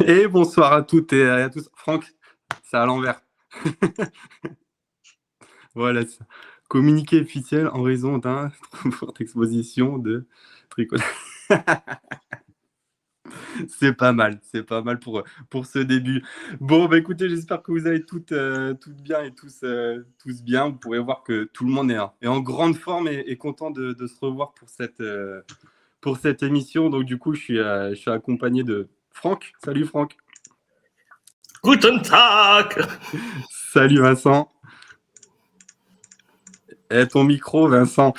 Et bonsoir à toutes et à tous. Franck, c'est à l'envers. Voilà, ça. Communiqué officiel en raison d'un forte exposition de tricot. C'est pas mal pour ce début. Bon, bah écoutez, j'espère que vous allez toutes bien et tous bien. Vous pourrez voir que tout le monde est en grande forme et content de se revoir pour cette émission. Donc du coup, je suis accompagné de Franck. Salut Franck. Guten Tag. Salut Vincent. Et ton micro, Vincent.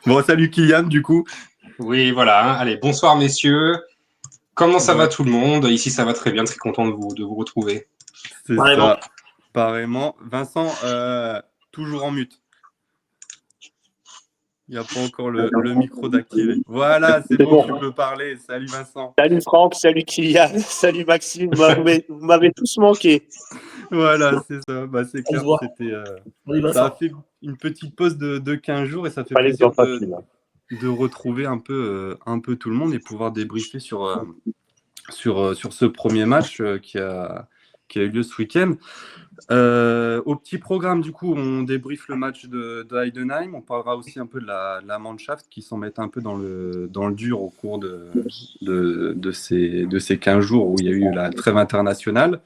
Bon, salut Kylian, du coup. Oui, voilà. Allez, bonsoir messieurs. Comment ça va tout le monde? Ici, ça va très bien. Très content de vous retrouver. C'est ça, pareillement. Vincent, toujours en mute. Il n'y a pas encore le micro d'activer. Voilà, c'est bon, tu peux parler. Salut Vincent. Salut Franck, salut Kylian, salut Maxime. Vous m'avez tous manqué. Voilà, c'est ça. Bah, c'est clair, ça a fait une petite pause de 15 jours et ça fait plaisir de retrouver un peu tout le monde et pouvoir débriefer sur ce premier match qui a eu lieu ce week-end. Au petit programme, du coup, on débriefe le match de Heidenheim. On parlera aussi un peu de la Mannschaft qui s'en met un peu dans le dur au cours de ces 15 jours où il y a eu la trêve internationale.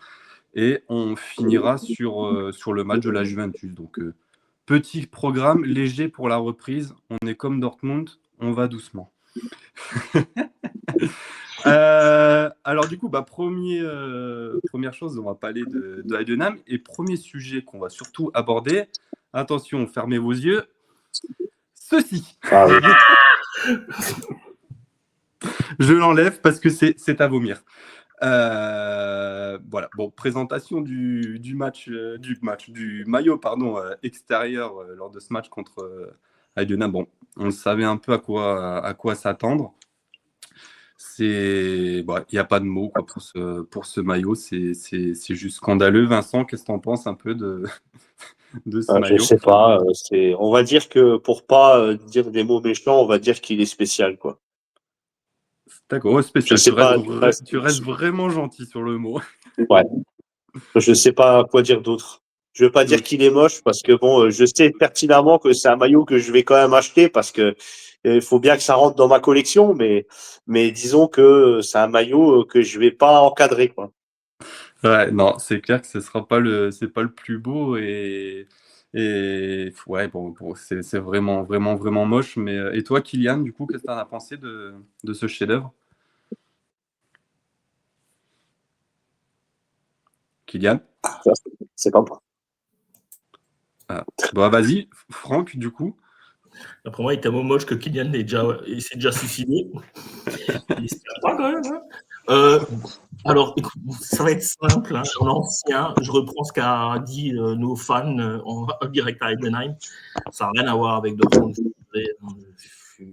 Et on finira sur le match de la Juventus. Donc, petit programme léger pour la reprise. On est comme Dortmund, on va doucement. Alors du coup, première chose, on va parler de Heidenheim et premier sujet qu'on va surtout aborder. Attention, fermez vos yeux. Ceci. Ah oui. Je l'enlève parce que c'est à vomir. Voilà. Bon, présentation du maillot extérieur lors de ce match contre Heidenheim. Bon, on savait un peu à quoi s'attendre. Il n'y a pas de mots quoi, pour ce maillot, c'est juste scandaleux. Vincent, qu'est-ce que tu en penses un peu de ce maillot? Je sais pas, on va dire que pour pas dire des mots méchants, on va dire qu'il est spécial, quoi. D'accord, spécial. Tu restes vraiment gentil sur le mot. Ouais. Je sais pas quoi dire d'autre. Je veux pas dire qu'il est moche parce que bon, je sais pertinemment que c'est un maillot que je vais quand même acheter parce que il faut bien que ça rentre dans ma collection, mais disons que c'est un maillot que je vais pas encadrer, quoi. Ouais, non, c'est clair que c'est pas le plus beau et ouais, bon c'est vraiment moche. Mais et toi, Kylian, du coup, qu'est-ce que tu en as pensé de ce chef-d'œuvre? Kylian? C'est pas moi. Ah. Bah vas-y, Franck, du coup. Après moi, il est tellement moche que Kylian s'est déjà suicidé. Il espère pas quand même. Hein. Alors, écoute, ça va être simple. Hein. En ancien, je reprends ce qu'a dit nos fans en direct à Heidenheim. Ça n'a rien à voir avec Dortmund. Je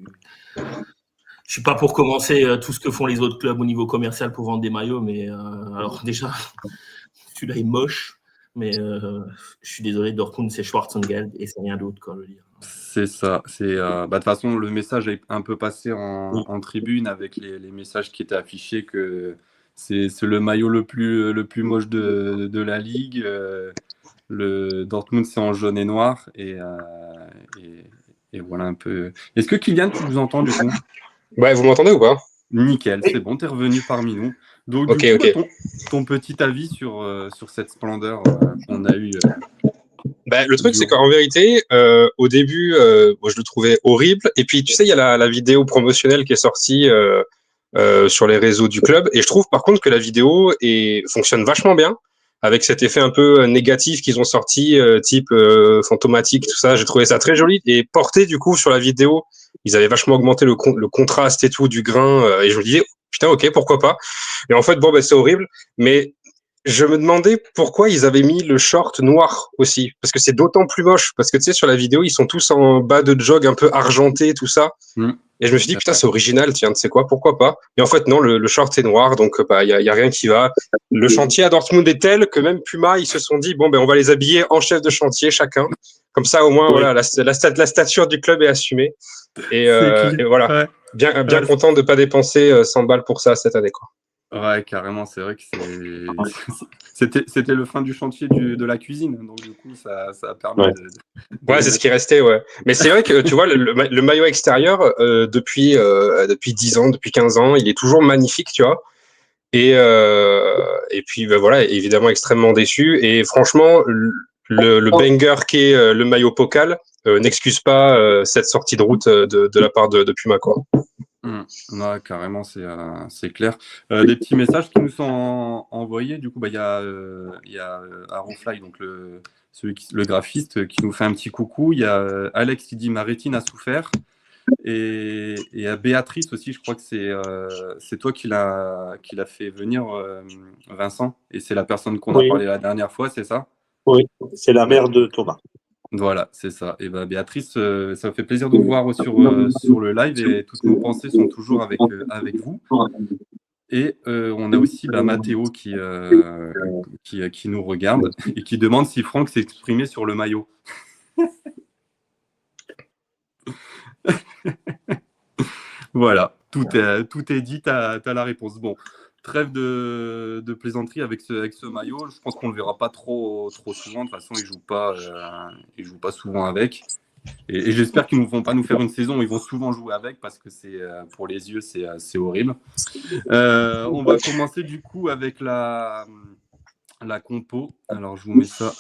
suis pas pour commencer tout ce que font les autres clubs au niveau commercial pour vendre des maillots, mais alors déjà, celui-là est moche. Mais je suis désolé, Dortmund, c'est Schwarzengeld et c'est rien d'autre, quoi, je veux dire. C'est ça. De toute façon, le message est un peu passé en tribune avec les messages qui étaient affichés que c'est le maillot le plus moche de la ligue. Le Dortmund, c'est en jaune et noir. Et voilà un peu. Est-ce que Kylian, tu nous entends du coup? Ouais, vous m'entendez ou pas? Nickel, c'est bon, tu es revenu parmi nous. Donc, okay, du coup, ton petit avis sur cette splendeur qu'on a eue. Le truc, c'est qu'en vérité, au début, moi, je le trouvais horrible. Et puis, tu sais, il y a la vidéo promotionnelle qui est sortie sur les réseaux du club. Et je trouve, par contre, que la vidéo fonctionne vachement bien, avec cet effet un peu négatif qu'ils ont sorti, type fantomatique, tout ça. J'ai trouvé ça très joli. Et porté, du coup, sur la vidéo, ils avaient vachement augmenté le contraste et tout du grain. Et je me disais, putain, ok, pourquoi pas. Et en fait, bon, c'est horrible. Mais je me demandais pourquoi ils avaient mis le short noir aussi, parce que c'est d'autant plus moche, parce que tu sais, sur la vidéo, ils sont tous en bas de jog un peu argenté, tout ça. Et je me suis dit, putain, c'est original, tiens, tu sais quoi, pourquoi pas. Et en fait, non, le short est noir, donc y a rien qui va. Le chantier à Dortmund est tel que même Puma, ils se sont dit, bon, on va les habiller en chef de chantier chacun. Comme ça, au moins, voilà, la stature du club est assumée. Et voilà, bien content de ne pas dépenser 100 balles pour ça cette année, quoi. Ouais, carrément, c'est vrai que c'était le fin du chantier de la cuisine, donc du coup, ça a permis Ouais, c'est ce qui restait, ouais. Mais c'est vrai que, tu vois, le maillot extérieur, depuis 10 ans, depuis 15 ans, il est toujours magnifique, tu vois. Et puis, voilà, évidemment, extrêmement déçu. Et franchement, le banger qui est le maillot Pokal n'excuse pas cette sortie de route de la part de Puma, quoi. Ouais, carrément, c'est clair. Des petits messages qui nous sont envoyés. Du coup, il y a Arrowfly, donc le graphiste, qui nous fait un petit coucou. Il y a Alex qui dit « Ma rétine a souffert ». Et à Béatrice aussi, je crois que c'est toi qui l'a fait venir, Vincent. Et c'est la personne qu'on a parlé la dernière fois, c'est ça? Oui, c'est la mère de Thomas. Voilà, c'est ça. Et Béatrice, ça me fait plaisir de vous voir sur le live et toutes nos pensées sont toujours avec vous. Et on a aussi Mathéo qui nous regarde et qui demande si Franck s'est exprimé sur le maillot. Voilà, tout est dit, tu as la réponse. Bon, trêve de plaisanterie avec ce maillot. Je pense qu'on ne le verra pas trop souvent. De toute façon, il ne joue pas souvent avec. Et j'espère qu'ils ne vont pas nous faire une saison où ils vont souvent jouer avec parce que pour les yeux, c'est horrible. On va commencer du coup avec la compo. Alors, je vous mets ça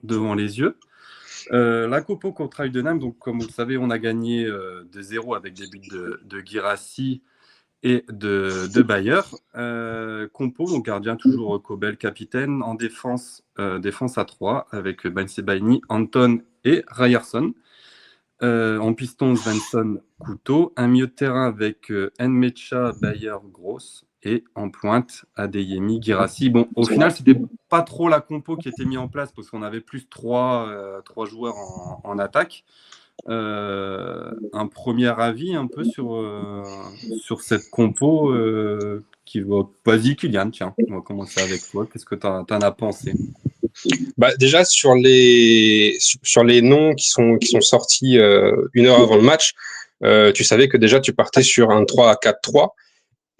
devant les yeux. La compo contre Heidenheim, donc comme vous le savez, on a gagné 2-0 avec des buts de Guirassy et de Bayer. Compo, donc gardien toujours Kobel, capitaine. En défense à 3 avec Ben Sebaini, Anton et Ryerson. En piston, Svensson, Couteau. Un milieu de terrain avec Nmecha, Bayer, Gross. Et en pointe, Adeyemi, Guirassy. Bon, au final, c'était pas trop la compo qui était mise en place parce qu'on avait plus 3 joueurs en attaque. Un premier avis un peu sur cette compo qui va. Vas-y, Kylian, tiens, on va commencer avec toi. Qu'est-ce que tu en as pensé? Déjà sur les noms qui sont sortis une heure avant le match, tu savais que déjà tu partais sur un 3-4-3.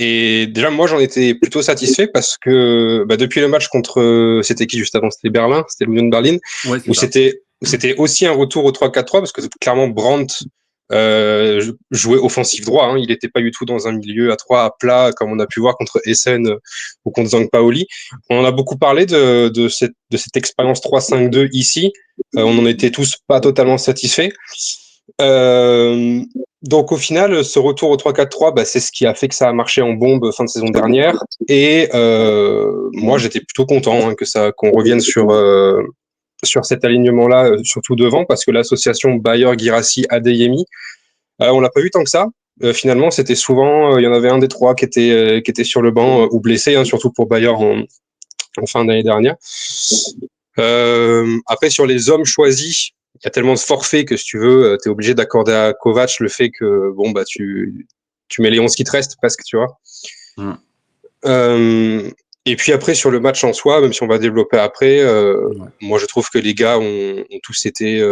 Et déjà, moi, j'en étais plutôt satisfait parce que depuis le match contre... C'était qui juste avant? C'était Berlin, c'était l'Union de Berlin, où c'était aussi un retour au 3-4-3 parce que clairement, Brandt jouait offensif droit. Hein, il n'était pas du tout dans un milieu à 3 à plat comme on a pu voir contre Essen ou contre Zhang Paoli. On en a beaucoup parlé de cette expérience 3-5-2 ici. On n'en était tous pas totalement satisfaits. Donc au final, ce retour au 3-4-3, c'est ce qui a fait que ça a marché en bombe fin de saison dernière. Et moi, j'étais plutôt content qu'on revienne sur cet alignement-là, surtout devant, parce que l'association Bayer, Guirassy, Adeyemi, on l'a pas vu tant que ça. Finalement, c'était souvent, il y en avait un des trois qui était sur le banc ou blessé, hein, surtout pour Bayer en fin d'année dernière. Après, sur les hommes choisis, il y a tellement de forfaits que si tu veux, tu es obligé d'accorder à Kovac le fait que tu mets les 11 qui te restent presque, tu vois. Et puis après, sur le match en soi, même si on va développer après, moi je trouve que les gars ont tous été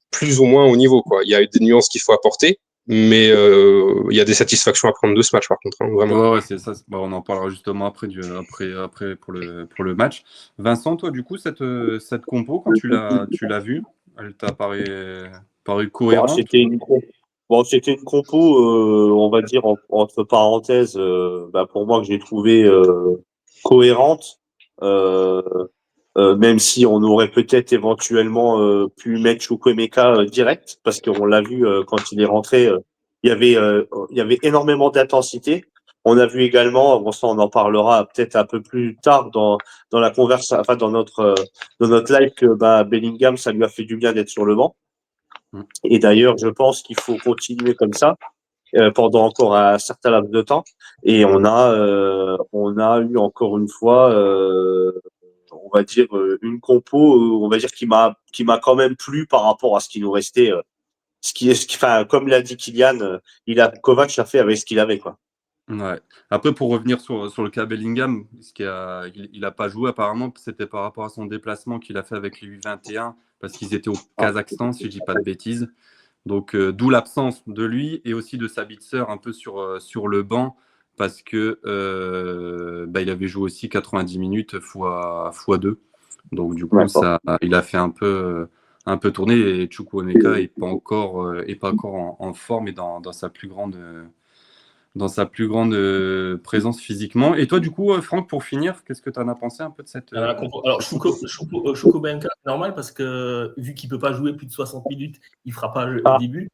plus ou moins au niveau, quoi. Il y a eu des nuances qu'il faut apporter, mais il y a des satisfactions à prendre de ce match, par contre, hein, vraiment. Ouais, c'est ça. On en parlera justement après pour le match. Vincent, toi, du coup, cette compo, quand tu l'as vue, elle t'a paru cohérente? C'était une compo, on va dire entre parenthèses, pour moi que j'ai trouvé cohérente. Même si on aurait peut-être éventuellement pu mettre Chukwuemeka direct, parce qu'on l'a vu quand il est rentré, il y avait énormément d'intensité. On a vu également, bon ça on en parlera peut-être un peu plus tard dans la conversation, enfin dans notre live, que Bellingham, ça lui a fait du bien d'être sur le banc. Et d'ailleurs, je pense qu'il faut continuer comme ça pendant encore un certain laps de temps. Et on a eu encore une fois on va dire une compo, on va dire qui m'a quand même plu par rapport à ce qui nous restait, enfin comme l'a dit Kylian, Kovac a fait avec ce qu'il avait, quoi. Ouais. Après, pour revenir sur le cas Bellingham, il n'a pas joué apparemment, c'était par rapport à son déplacement qu'il a fait avec les U21, parce qu'ils étaient au Kazakhstan, si je dis pas de bêtises. Donc, d'où l'absence de lui et aussi de Sabitzer un peu sur le banc, parce que il avait joué aussi 90 minutes fois 2. Donc, du coup, il a fait un peu tourner, et Chukwuemeka n'est pas encore en forme et dans sa plus grande présence physiquement. Et toi, du coup, Franck, pour finir, qu'est-ce que tu en as pensé un peu de cette... Alors, Chukwuemeka, c'est normal parce que vu qu'il ne peut pas jouer plus de 60 minutes, il ne fera pas au début.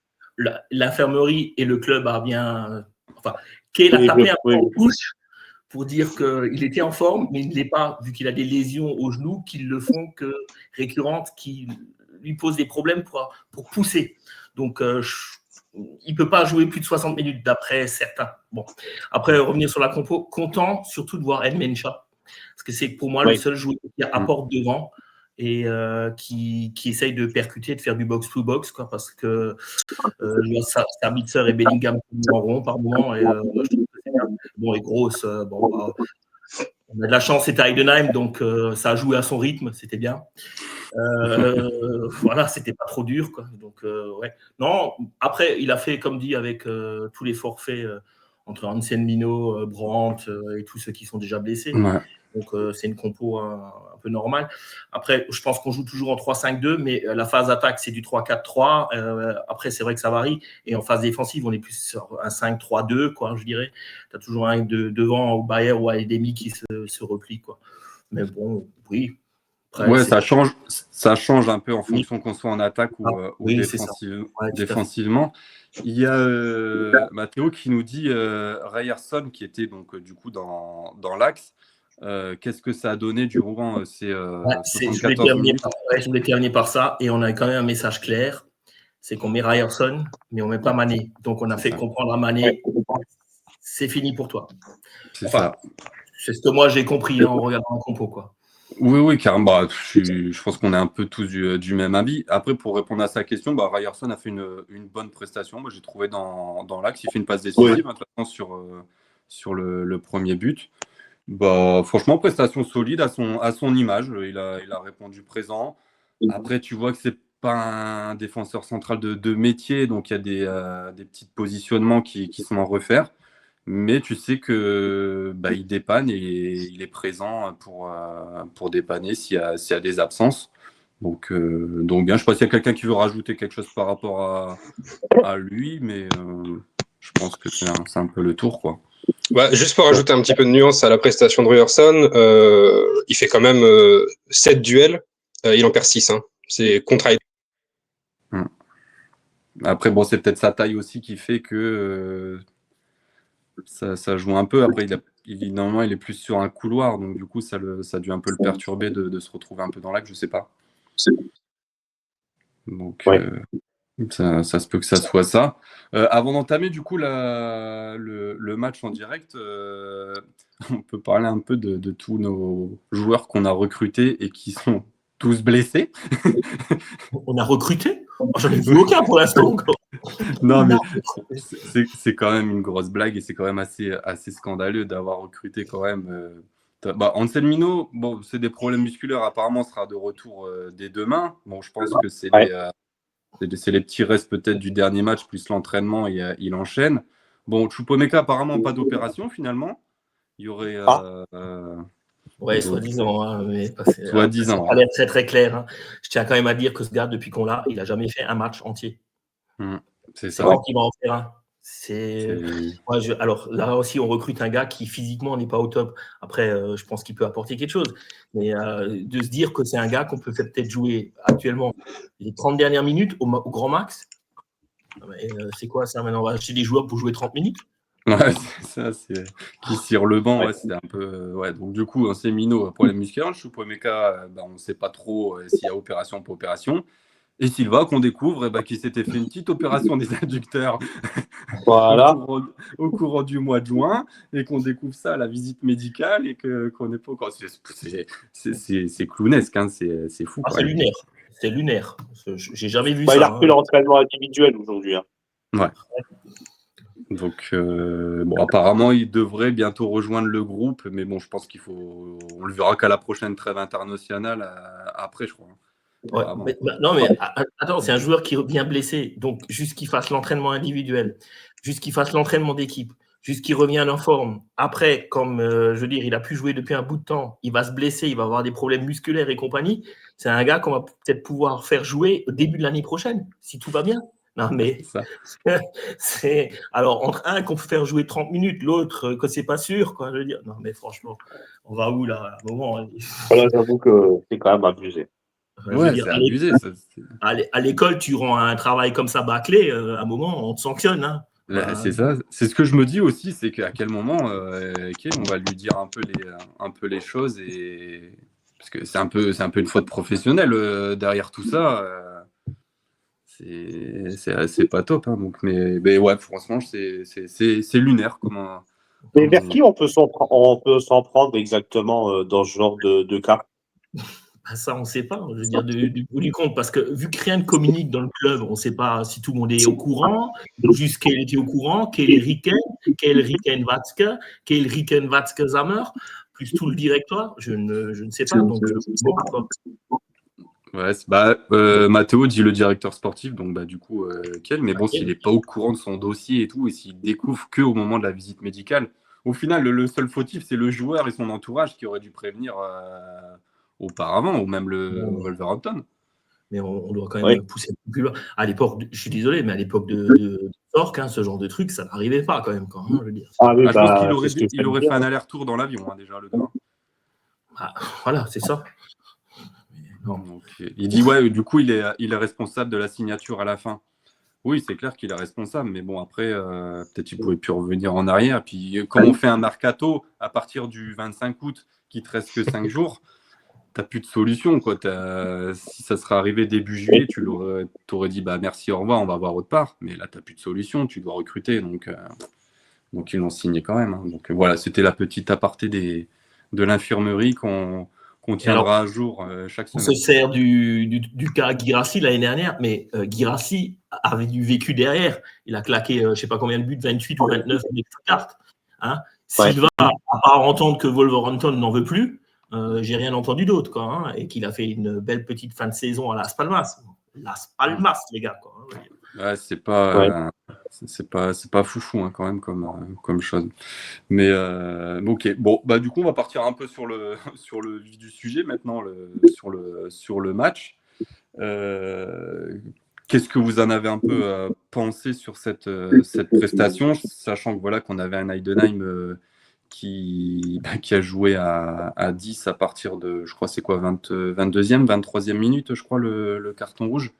L'infirmerie et le club a bien... Kane a tapé un peu en touche pour dire qu'il était en forme, mais il ne l'est pas, vu qu'il a des lésions au genou qui le font récurrentes, qui lui posent des problèmes pour pousser. Donc, il ne peut pas jouer plus de 60 minutes d'après certains. Bon. Après, revenir sur la compo, content surtout de voir Nmecha, parce que c'est pour moi le seul joueur qui apporte devant et qui essaye de percuter, de faire du box-to-box, quoi, parce que Sabitzer et Bellingham en rond par moment. Et, je trouve que c'est bien. Bon, et Gross, on a de la chance, c'était à Heidenheim, donc ça a joué à son rythme, c'était bien. Voilà, c'était pas trop dur, quoi. Donc, ouais. Non, après, il a fait, comme dit, avec tous les forfaits entre Hansen, Mino, Brandt et tous ceux qui sont déjà blessés. Ouais. Donc, c'est une compo un peu normale. Après, je pense qu'on joue toujours en 3-5-2, mais la phase attaque, c'est du 3-4-3. Après, c'est vrai que ça varie. Et en phase défensive, on est plus sur un 5-3-2, quoi, je dirais. Tu as toujours un devant au Bayer ou à Edemi qui se replie, quoi. Mais bon, oui. Après, ouais, ça change un peu en fonction qu'on soit en attaque ou défensivement. Il y a Mathéo qui nous dit Ryerson qui était donc du coup dans l'axe. Qu'est-ce que ça a donné durant ces 74 minutes? Je voulais terminer par ça, et on a quand même un message clair, c'est qu'on met Ryerson, mais on ne met pas Mané. Donc on a fait comprendre à Mané, c'est fini pour toi. C'est ça. C'est ce que moi j'ai compris en regardant le compo, quoi. Oui, carrément. Je pense qu'on est un peu tous du même avis. Après, pour répondre à sa question, Ryerson a fait une bonne prestation. Moi, j'ai trouvé dans l'axe. Il fait une passe décisive sur le premier but. Franchement, prestation solide à son image. Il a répondu présent. Après, tu vois que c'est pas un défenseur central de métier, donc il y a des petits positionnements qui sont à refaire. Mais tu sais que il dépanne et il est présent pour dépanner s'il y a des absences. Donc bien, je ne sais pas s'il y a quelqu'un qui veut rajouter quelque chose par rapport à lui, mais je pense que c'est un peu le tour, quoi. Juste pour rajouter un petit peu de nuance à la prestation de Ryerson, il fait quand même 7 duels, il en perd 6. Hein. C'est contre. Après, c'est peut-être sa taille aussi qui fait que ça joue un peu. Après, normalement, il est plus sur un couloir, donc du coup, ça a dû un peu le perturber de se retrouver un peu dans l'axe, je sais pas. Donc, ça se peut que ça soit ça. Avant d'entamer, du coup, le match en direct, on peut parler un peu de tous nos joueurs qu'on a recrutés et qui sont tous blessés. On a recruté ? J'en ai vu aucun pour l'instant. Non, mais c'est quand même une grosse blague et c'est quand même assez scandaleux d'avoir recruté quand même. Hansen Mino, c'est des problèmes musculaires. Apparemment, sera de retour dès demain. Bon, je pense que c'est les petits restes peut-être du dernier match plus l'entraînement et il enchaîne. Bon, Chukwuemeka, apparemment, pas d'opération finalement. Il y aurait. Ouais, soi-disant, hein, mais soi-disant. Ça n'a pas l'air très très clair. Hein. Je tiens quand même à dire que ce gars, depuis qu'on l'a, il n'a jamais fait un match entier. C'est ça. Quand il va en faire un. Alors là aussi, on recrute un gars qui physiquement n'est pas au top. Après, je pense qu'il peut apporter quelque chose. Mais de se dire que c'est un gars qu'on peut peut-être jouer actuellement les 30 dernières minutes au grand max, c'est quoi ça maintenant? On va acheter des joueurs pour jouer 30 minutes? Ouais, c'est ça, qui sur le banc, c'est un peu. Donc du coup, c'est Mino, problème musculaire. Chukwuemeka, on ne sait pas trop s'il y a opération pour opération. Et Silva, qu'on découvre, qui s'était fait une petite opération des adducteurs au courant du mois de juin, et qu'on découvre ça à la visite médicale, et qu'on n'est pas encore. C'est clownesque, hein, c'est fou. C'est lunaire. C'est lunaire. J'ai jamais vu ça. Il a repris l'entraînement individuel aujourd'hui. Hein. Ouais. Donc, bon, apparemment, il devrait bientôt rejoindre le groupe, mais bon, je pense on le verra qu'à la prochaine trêve internationale après, je crois. Ouais, non, mais attends, c'est un joueur qui revient blessé, donc juste qu'il fasse l'entraînement individuel, juste qu'il fasse l'entraînement d'équipe, juste qu'il revienne en forme. Après, comme je veux dire, il a pu jouer depuis un bout de temps, il va se blesser, il va avoir des problèmes musculaires et compagnie. C'est un gars qu'on va peut-être pouvoir faire jouer au début de l'année prochaine, si tout va bien. Non, mais c'est alors entre un qu'on peut faire jouer 30 minutes, l'autre que c'est pas sûr, quoi. Je veux dire, non, mais franchement, on va où là, à un moment? Voilà, j'avoue que c'est quand même abusé. Ouais, c'est abusé. À l'école, tu rends un travail comme ça bâclé, à un moment, on te sanctionne. Hein. C'est ça. C'est ce que je me dis aussi, c'est qu'à quel moment, on va lui dire un peu les choses parce que c'est un peu une faute professionnelle derrière tout ça. C'est pas top. Hein, donc, mais ouais, franchement, c'est lunaire. Mais vers qui on peut s'en prendre exactement dans ce genre de cas? Ça, on ne sait pas, je veux dire, du bout du compte, parce que vu que rien ne communique dans le club, on ne sait pas si tout le monde est au courant, juste qu'elle était au courant, quel Riken Watzke Zammer, plus tout le directoire, je ne sais pas, donc je ne sais pas quoi. Ouais, Matteo dit le directeur sportif, donc du coup, Kell, mais bon, s'il n'est pas au courant de son dossier et tout, et s'il découvre qu'au moment de la visite médicale, au final, le seul fautif, c'est le joueur et son entourage qui aurait dû prévenir auparavant, ou même le Wolverhampton. Mais on doit quand même pousser plus loin. À l'époque, je suis désolé, mais à l'époque de Torque, ce genre de truc, ça n'arrivait pas quand même. Je veux dire. Je pense qu'il aurait fait un aller-retour dans l'avion, déjà, le gars. Voilà, c'est ça. Donc, il dit, ouais, du coup, il est responsable de la signature à la fin. Oui, c'est clair qu'il est responsable, mais bon, après, peut-être qu'il ne pouvait plus revenir en arrière. Puis, quand on fait un mercato à partir du 25 août, qui ne te reste que 5 jours, tu n'as plus de solution. Quoi. Si ça serait arrivé début juillet, tu aurais dit merci, au revoir, on va voir autre part. Mais là, tu n'as plus de solution, tu dois recruter. Donc ils l'ont signé quand même. Hein. Donc voilà, c'était la petite aparté de l'infirmerie qu'on tiendra à jour chaque semaine. On se sert du cas Guirassy l'année dernière, mais Guirassy avait du vécu derrière. Il a claqué, je ne sais pas combien de buts, 28 ou 29 avec sa carte. Hein. Sylvain, à part entendre que Wolverhampton n'en veut plus, j'ai rien entendu d'autre, quoi, hein, et qu'il a fait une belle petite fin de saison à Las Palmas. Las Palmas, les gars. Quoi, hein, ouais, c'est pas foufou hein, quand même comme chose. Mais ok, bon, du coup, on va partir un peu sur le vif du sujet maintenant, sur le match. Qu'est-ce que vous en avez un peu pensé sur cette prestation, sachant que voilà qu'on avait un Heidenheim qui a joué à 10 à partir de, je crois, c'est quoi, 22e, 23e minute, je crois, le carton rouge.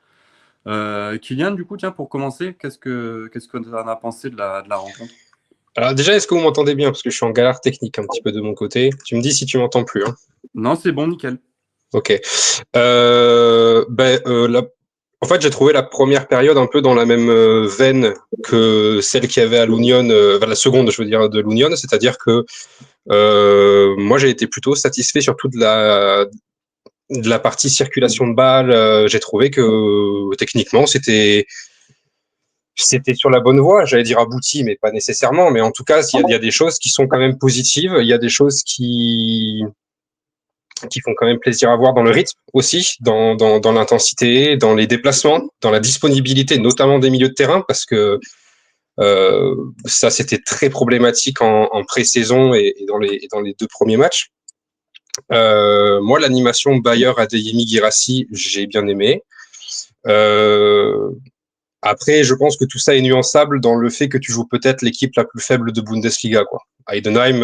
Kylian, du coup, tiens, pour commencer, qu'est-ce que tu en as pensé de la rencontre? Alors déjà, est-ce que vous m'entendez bien? Parce que je suis en galère technique un petit peu de mon côté. Tu me dis si tu m'entends plus. Hein. Non, c'est bon, nickel. Ok. En fait, j'ai trouvé la première période un peu dans la même veine que celle qu'il y avait à l'Union, la seconde, je veux dire, de l'Union, c'est-à-dire que moi, j'ai été plutôt satisfait surtout de la partie circulation de balles. J'ai trouvé que techniquement, c'était sur la bonne voie. J'allais dire abouti, mais pas nécessairement. Mais en tout cas, il y a des choses qui sont quand même positives. Il y a des choses qui font quand même plaisir à voir dans le rythme aussi, dans l'intensité, dans les déplacements, dans la disponibilité, notamment des milieux de terrain, parce que ça, c'était très problématique en pré-saison et dans les 2 premiers matchs. Moi, l'animation Bayer-Adeyemi-Guirassy, j'ai bien aimé. Après, je pense que tout ça est nuançable dans le fait que tu joues peut-être l'équipe la plus faible de Bundesliga, quoi. Heidenheim,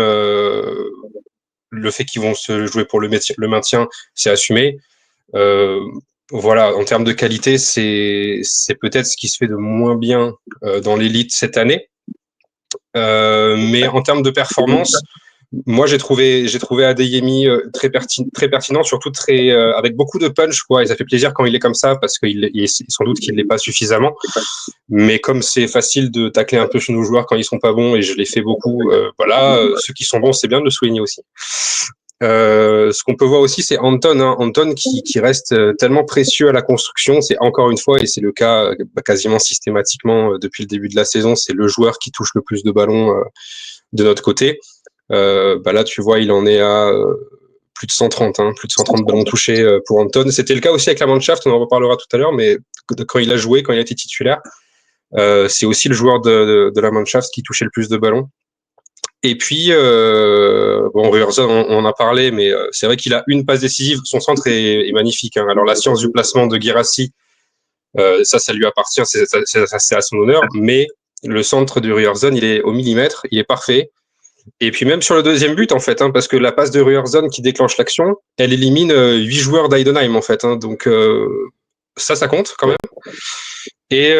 le fait qu'ils vont se jouer pour le maintien, c'est assumé. Voilà, en termes de qualité, c'est peut-être ce qui se fait de moins bien dans l'élite cette année. Mais en termes de performance, moi j'ai trouvé Adeyemi très pertinent, surtout avec beaucoup de punch, quoi. Et ça fait plaisir quand il est comme ça parce sans doute qu'il l'est pas suffisamment. Mais comme c'est facile de tacler un peu chez nos joueurs quand ils sont pas bons, et je l'ai fait beaucoup, voilà, ceux qui sont bons, c'est bien de le souligner aussi. Ce qu'on peut voir aussi, c'est Anton, hein. Anton qui reste tellement précieux à la construction. C'est encore une fois, et c'est le cas quasiment systématiquement depuis le début de la saison, c'est le joueur qui touche le plus de ballons de notre côté. Là, tu vois, il en est à plus de 130, plus de 130 ballons touchés pour Anton. C'était le cas aussi avec la Mannschaft, on en reparlera tout à l'heure, mais quand il a joué, quand il a été titulaire, c'est aussi le joueur de la Mannschaft qui touchait le plus de ballons. Et puis, Ryerson, on en a parlé, mais c'est vrai qu'il a une passe décisive. Son centre est magnifique. Hein. Alors, la science du placement de Guirassy, ça lui appartient, c'est à son honneur. Mais le centre de Ryerson, il est au millimètre, il est parfait. Et puis même sur le deuxième but, en fait, parce que la passe de Ryerson qui déclenche l'action, elle élimine 8 joueurs d'Heidenheim, en fait. Donc, ça compte quand même. Et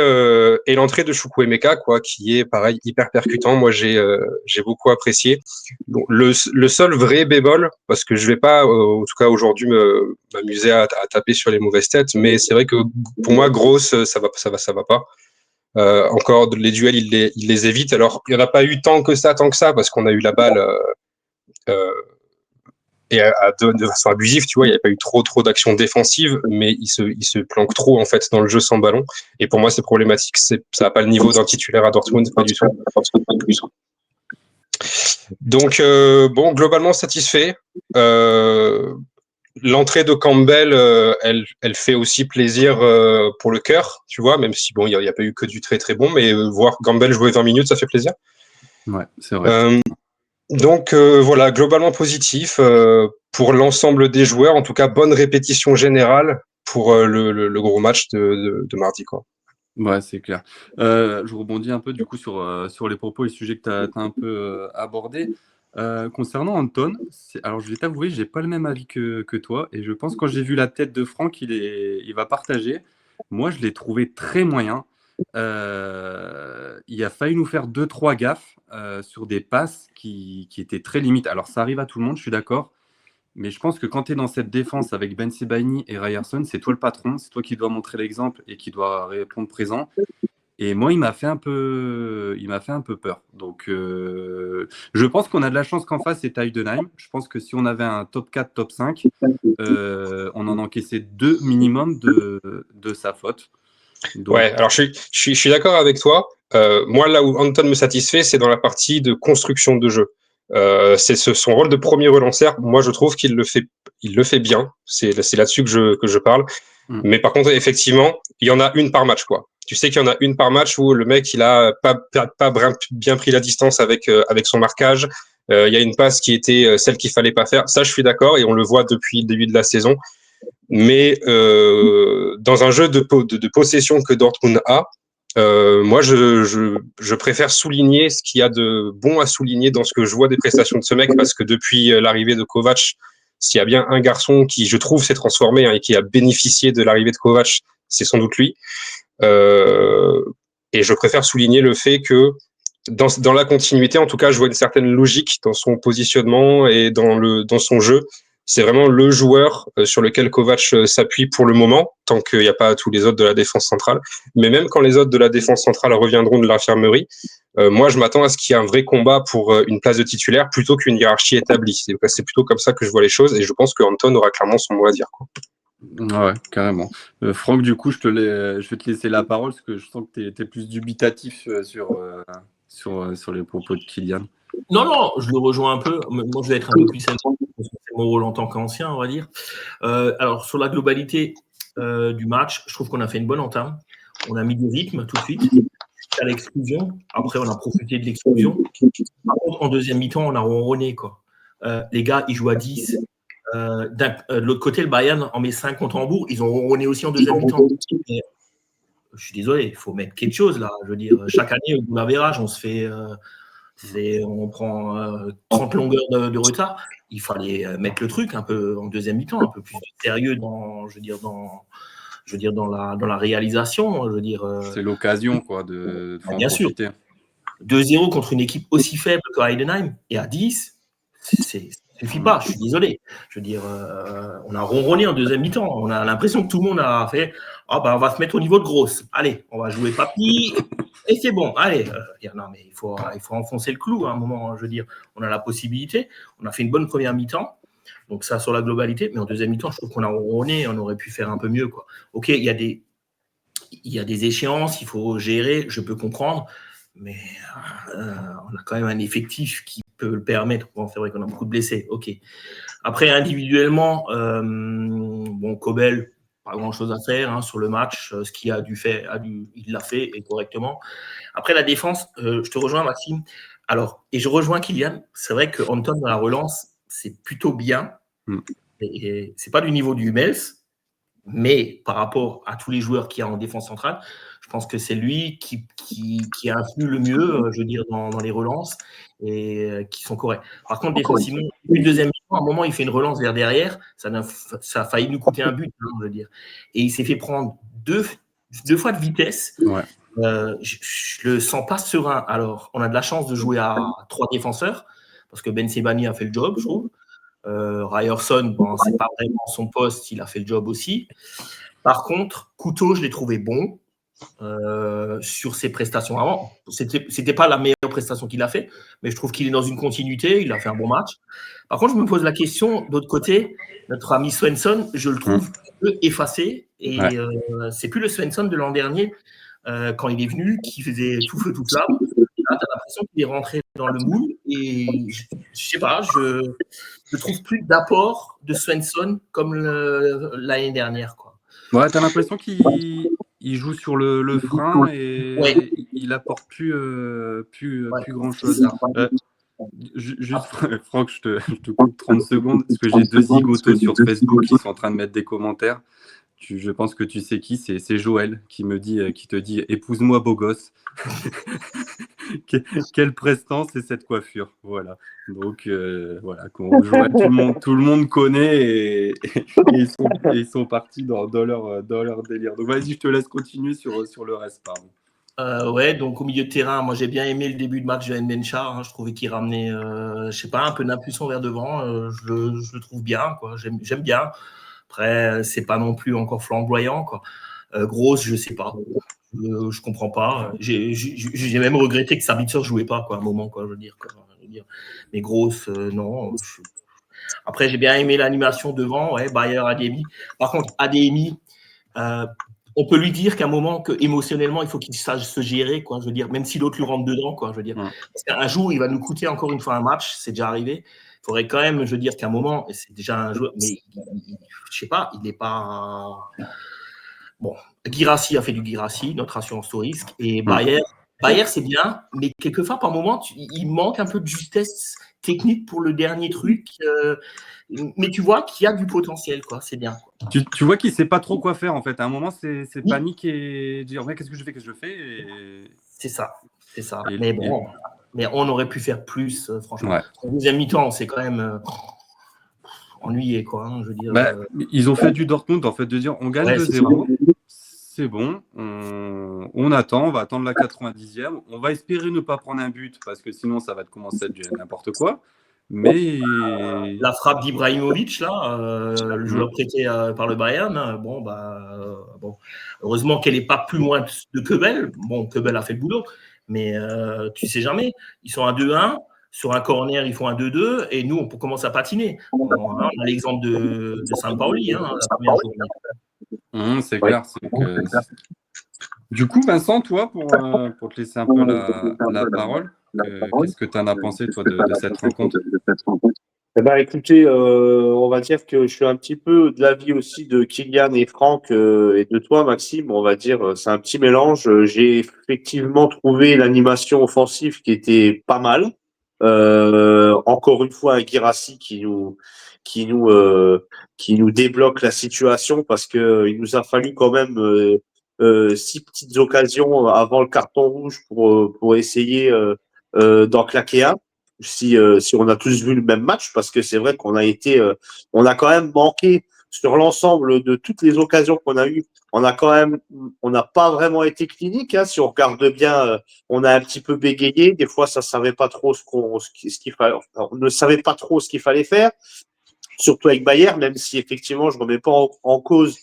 l'entrée de Chukwuemeka, quoi, qui est pareil hyper percutant. Moi, j'ai beaucoup apprécié. Bon, le seul vrai bémol, parce que je vais pas, en tout cas aujourd'hui, m'amuser à taper sur les mauvaises têtes, mais c'est vrai que pour moi, Gross, ça va pas. Encore les duels, il les évite. Alors, il y en a pas eu tant que ça, parce qu'on a eu la balle. Et de façon abusive, tu vois, il n'y avait pas eu trop d'actions défensives, mais il se planque trop en fait dans le jeu sans ballon. Et pour moi, c'est problématique. Ça n'a pas le niveau d'un titulaire à Dortmund, pas du tout. Donc globalement satisfait. L'entrée de Campbell, elle fait aussi plaisir pour le cœur, tu vois, même si bon, il n'y a pas eu que du très très bon, mais voir Campbell jouer 20 minutes, ça fait plaisir. Ouais, c'est vrai. Donc voilà, globalement positif pour l'ensemble des joueurs. En tout cas, bonne répétition générale pour le gros match de mardi, quoi. Ouais, c'est clair. Je rebondis un peu du coup sur les propos et les sujets que tu as un peu abordés. Concernant Anton, alors je vais t'avouer, j'ai pas le même avis que toi. Et je pense que quand j'ai vu la tête de Franck, il va partager. Moi, je l'ai trouvé très moyen. Il a failli nous faire 2-3 gaffes sur des passes qui étaient très limites. Alors, ça arrive à tout le monde, je suis d'accord. Mais je pense que quand tu es dans cette défense avec Ben Sebaini et Ryerson, c'est toi le patron, c'est toi qui dois montrer l'exemple et qui dois répondre présent. Et moi, il m'a fait un peu peur. Donc, je pense qu'on a de la chance qu'en face, c'est Heidenheim. Je pense que si on avait un top 4, top 5, on en encaissait 2 minimum de sa faute. Donc... Ouais, alors je suis d'accord avec toi. Moi, là où Anton me satisfait, c'est dans la partie de construction de jeu. C'est son rôle de premier relanceur. Moi, je trouve qu'il le fait bien. C'est là-dessus que je parle. Mais par contre, effectivement, il y en a une par match, quoi. Tu sais qu'il y en a une par match où le mec, il a pas bien pris la distance avec son marquage. Il y a une passe qui était celle qu'il fallait pas faire. Ça, je suis d'accord et on le voit depuis le début de la saison. Mais dans un jeu de possession que Dortmund a, moi, je préfère souligner ce qu'il y a de bon à souligner dans ce que je vois des prestations de ce mec, parce que depuis l'arrivée de Kovac, s'il y a bien un garçon qui, je trouve, s'est transformé et qui a bénéficié de l'arrivée de Kovac, c'est sans doute lui. Et je préfère souligner le fait que dans la continuité, en tout cas, je vois une certaine logique dans son positionnement et dans son jeu. C'est vraiment le joueur sur lequel Kovac s'appuie pour le moment, tant qu'il n'y a pas tous les autres de la défense centrale. Mais même quand les autres de la défense centrale reviendront de l'infirmerie, moi, je m'attends à ce qu'il y ait un vrai combat pour une place de titulaire plutôt qu'une hiérarchie établie. C'est plutôt comme ça que je vois les choses, et je pense que Anton aura clairement son mot à dire, quoi. Ouais, carrément. Franck, du coup, je vais te laisser la parole parce que je sens que tu es plus dubitatif sur les propos de Kylian. Non, je le rejoins un peu. Moi, je vais être un peu plus sérieux, parce que c'est mon rôle en tant qu'ancien, on va dire. Alors, sur la globalité du match, je trouve qu'on a fait une bonne entame. On a mis du rythme tout de suite à l'exclusion. Après, on a profité de l'exclusion. Par contre, en deuxième mi-temps, on a ronronné, quoi. Les gars, ils jouent à 10. De l'autre côté, le Bayern en met 5 contre Hambourg. Ils ont ronronné aussi en deuxième mi-temps. Et, je suis désolé, il faut mettre quelque chose, là. Je veux dire, chaque année, au bout d'un virage, on se fait... on prend 30 longueurs de retard. Il fallait mettre le truc un peu en deuxième mi-temps, un peu plus sérieux dans la réalisation. C'est l'occasion, quoi, de bien profiter. Sûr. 2-0 contre une équipe aussi faible que Heidenheim et à 10, ça ne suffit pas. Je suis désolé. Je veux dire, on a ronronné en deuxième mi-temps. On a l'impression que tout le monde a fait on va se mettre au niveau de Grosse. Allez, on va jouer papy. Et c'est bon, allez. Non, mais il faut enfoncer le clou à un moment. Je veux dire, on a la possibilité. On a fait une bonne première mi-temps. Donc ça sur la globalité, mais en deuxième mi-temps, je trouve qu'on a ronronné, on aurait pu faire un peu mieux, quoi. Ok, il y a des échéances, il faut gérer, je peux comprendre, mais on a quand même un effectif qui peut le permettre. Bon, c'est vrai qu'on a beaucoup de blessés, ok. Après, individuellement, Kobel, pas grand-chose à faire sur le match. Ce qu'il a dû faire, il l'a fait et correctement. Après, la défense, je te rejoins, Maxime. Alors, et je rejoins Kylian. C'est vrai que Anton dans la relance, c'est plutôt bien. Et c'est pas du niveau du Hummels, mais par rapport à tous les joueurs qu'il y a en défense centrale, je pense que c'est lui qui influe le mieux, je veux dire, dans les relances et qui sont corrects. Par contre, défensivement, une deuxième mi-temps, à un moment, il fait une relance vers derrière, ça a failli nous coûter un but, je veux dire. Et il s'est fait prendre deux fois de vitesse. Ouais. Je le sens pas serein. Alors, on a de la chance de jouer à 3 défenseurs, parce que Ben Sebaini a fait le job, je trouve. Ryerson, c'est pas vraiment son poste, il a fait le job aussi. Par contre, Couteau, je l'ai trouvé bon sur ses prestations avant. C'était pas la meilleure prestation qu'il a fait, mais je trouve qu'il est dans une continuité, il a fait un bon match. Par contre, je me pose la question, d'autre côté, notre ami Svensson, je le trouve un peu effacé, et c'est plus le Svensson de l'an dernier, quand il est venu, qui faisait tout feu, tout flamme. Là, tu as l'impression qu'il est rentré dans le moule, et je sais pas, je trouve plus d'apport de Svensson comme l'année dernière, quoi. Ouais, t'as l'impression qu'il joue sur le frein et il apporte plus grand-chose. Juste, Franck, je te coupe 30 secondes parce que j'ai 2 zigotos sur Facebook qui sont en train de mettre des commentaires. Je pense que tu sais qui, c'est Joël qui te dit épouse-moi beau gosse. Quelle prestance et cette coiffure, voilà. Donc voilà, Joël, tout le monde connaît et ils sont partis dans leur délire. Donc vas-y, je te laisse continuer sur le reste, pardon. Donc au milieu de terrain, moi j'ai bien aimé le début de match de Ndenchar. Je trouvais qu'il ramenait, je sais pas, un peu d'impulsion vers devant. Je le trouve bien, quoi. J'aime bien. Après, c'est pas non plus encore flamboyant, quoi. Grosse, je sais pas. Je comprends pas. J'ai même regretté que Sabitzer jouait pas, quoi, à un moment, quoi. Je veux dire. Mais Grosse, non. Après, j'ai bien aimé l'animation devant. Bayer, Adeyemi. Par contre, Adeyemi. On peut lui dire qu'à un moment, que émotionnellement, il faut qu'il sache se gérer, quoi. Je veux dire, même si l'autre lui rentre dedans, quoi. Je veux dire, parce qu'un jour, il va nous coûter encore une fois un match. C'est déjà arrivé. Il faudrait quand même, je veux dire, qu'à un moment, et c'est déjà un joueur, mais je sais pas, il n'est pas. Bon, Guirassy a fait du Guirassy, notre assurance au risque, et Bayer, c'est bien, mais quelquefois, par moment, il manque un peu de justesse technique pour le dernier truc. Mais tu vois qu'il y a du potentiel, quoi. C'est bien. Tu vois qu'il ne sait pas trop quoi faire, en fait. À un moment, c'est panique et dire qu'est-ce que je fais et... C'est ça. Mais on aurait pu faire plus, franchement. Ouais. En deuxième mi-temps, on s'est quand même ennuyé, quoi. Je veux dire, ils ont fait du Dortmund, en fait, de dire on gagne 2-0. C'est bon, on attend, on va attendre la 90e. On va espérer ne pas prendre un but parce que sinon, ça va commencer à être n'importe quoi. Mais la frappe d'Ibrahimovic, là, le joueur prêté par le Bayern, bon. Heureusement qu'elle n'est pas plus loin de Kobel. Bon, Kobel a fait le boulot, mais tu sais jamais. Ils sont à 2-1. Sur un corner, ils font un 2-2 et nous, on commence à patiner. On a l'exemple de Sampaoli, la première journée. C'est clair. Du coup, Vincent, toi, pour te laisser un peu la parole, qu'est-ce que tu en as pensé, toi, de cette rencontre ? Écoutez, on va dire que je suis un petit peu de l'avis aussi de Kylian et Franck et de toi, Maxime. On va dire, c'est un petit mélange. J'ai effectivement trouvé l'animation offensive qui était pas mal. Encore une fois, un Guirassy qui nous débloque la situation parce que il nous a fallu quand même 6 petites occasions avant le carton rouge pour essayer d'en claquer un. Si on a tous vu le même match, parce que c'est vrai qu'on a quand même manqué sur l'ensemble de toutes les occasions qu'on a eues. On n'a pas vraiment été clinique. Si on regarde bien, on a un petit peu bégayé. Des fois, ça savait pas trop qu'il fallait. On ne savait pas trop ce qu'il fallait faire, surtout avec Bayer, même si effectivement, je remets pas en cause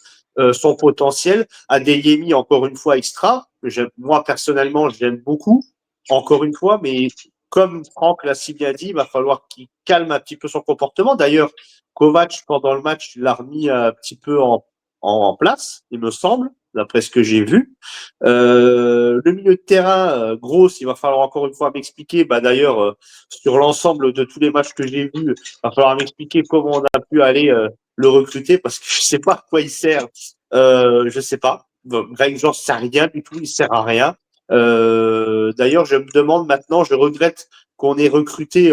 son potentiel. Adeyemi, encore une fois, extra. Moi, personnellement, je l'aime beaucoup. Encore une fois, mais comme Franck l'a si bien dit, il va falloir qu'il calme un petit peu son comportement. D'ailleurs, Kovac, pendant le match, l'a remis un petit peu en place, il me semble, d'après ce que j'ai vu. Le milieu de terrain, Gross, il va falloir encore une fois m'expliquer. D'ailleurs, sur l'ensemble de tous les matchs que j'ai vus, il va falloir m'expliquer comment on a pu aller le recruter parce que je sais pas à quoi il sert. Je sais pas. Greg Jean sert à rien du tout, il sert à rien. D'ailleurs, je me demande maintenant, je regrette qu'on ait recruté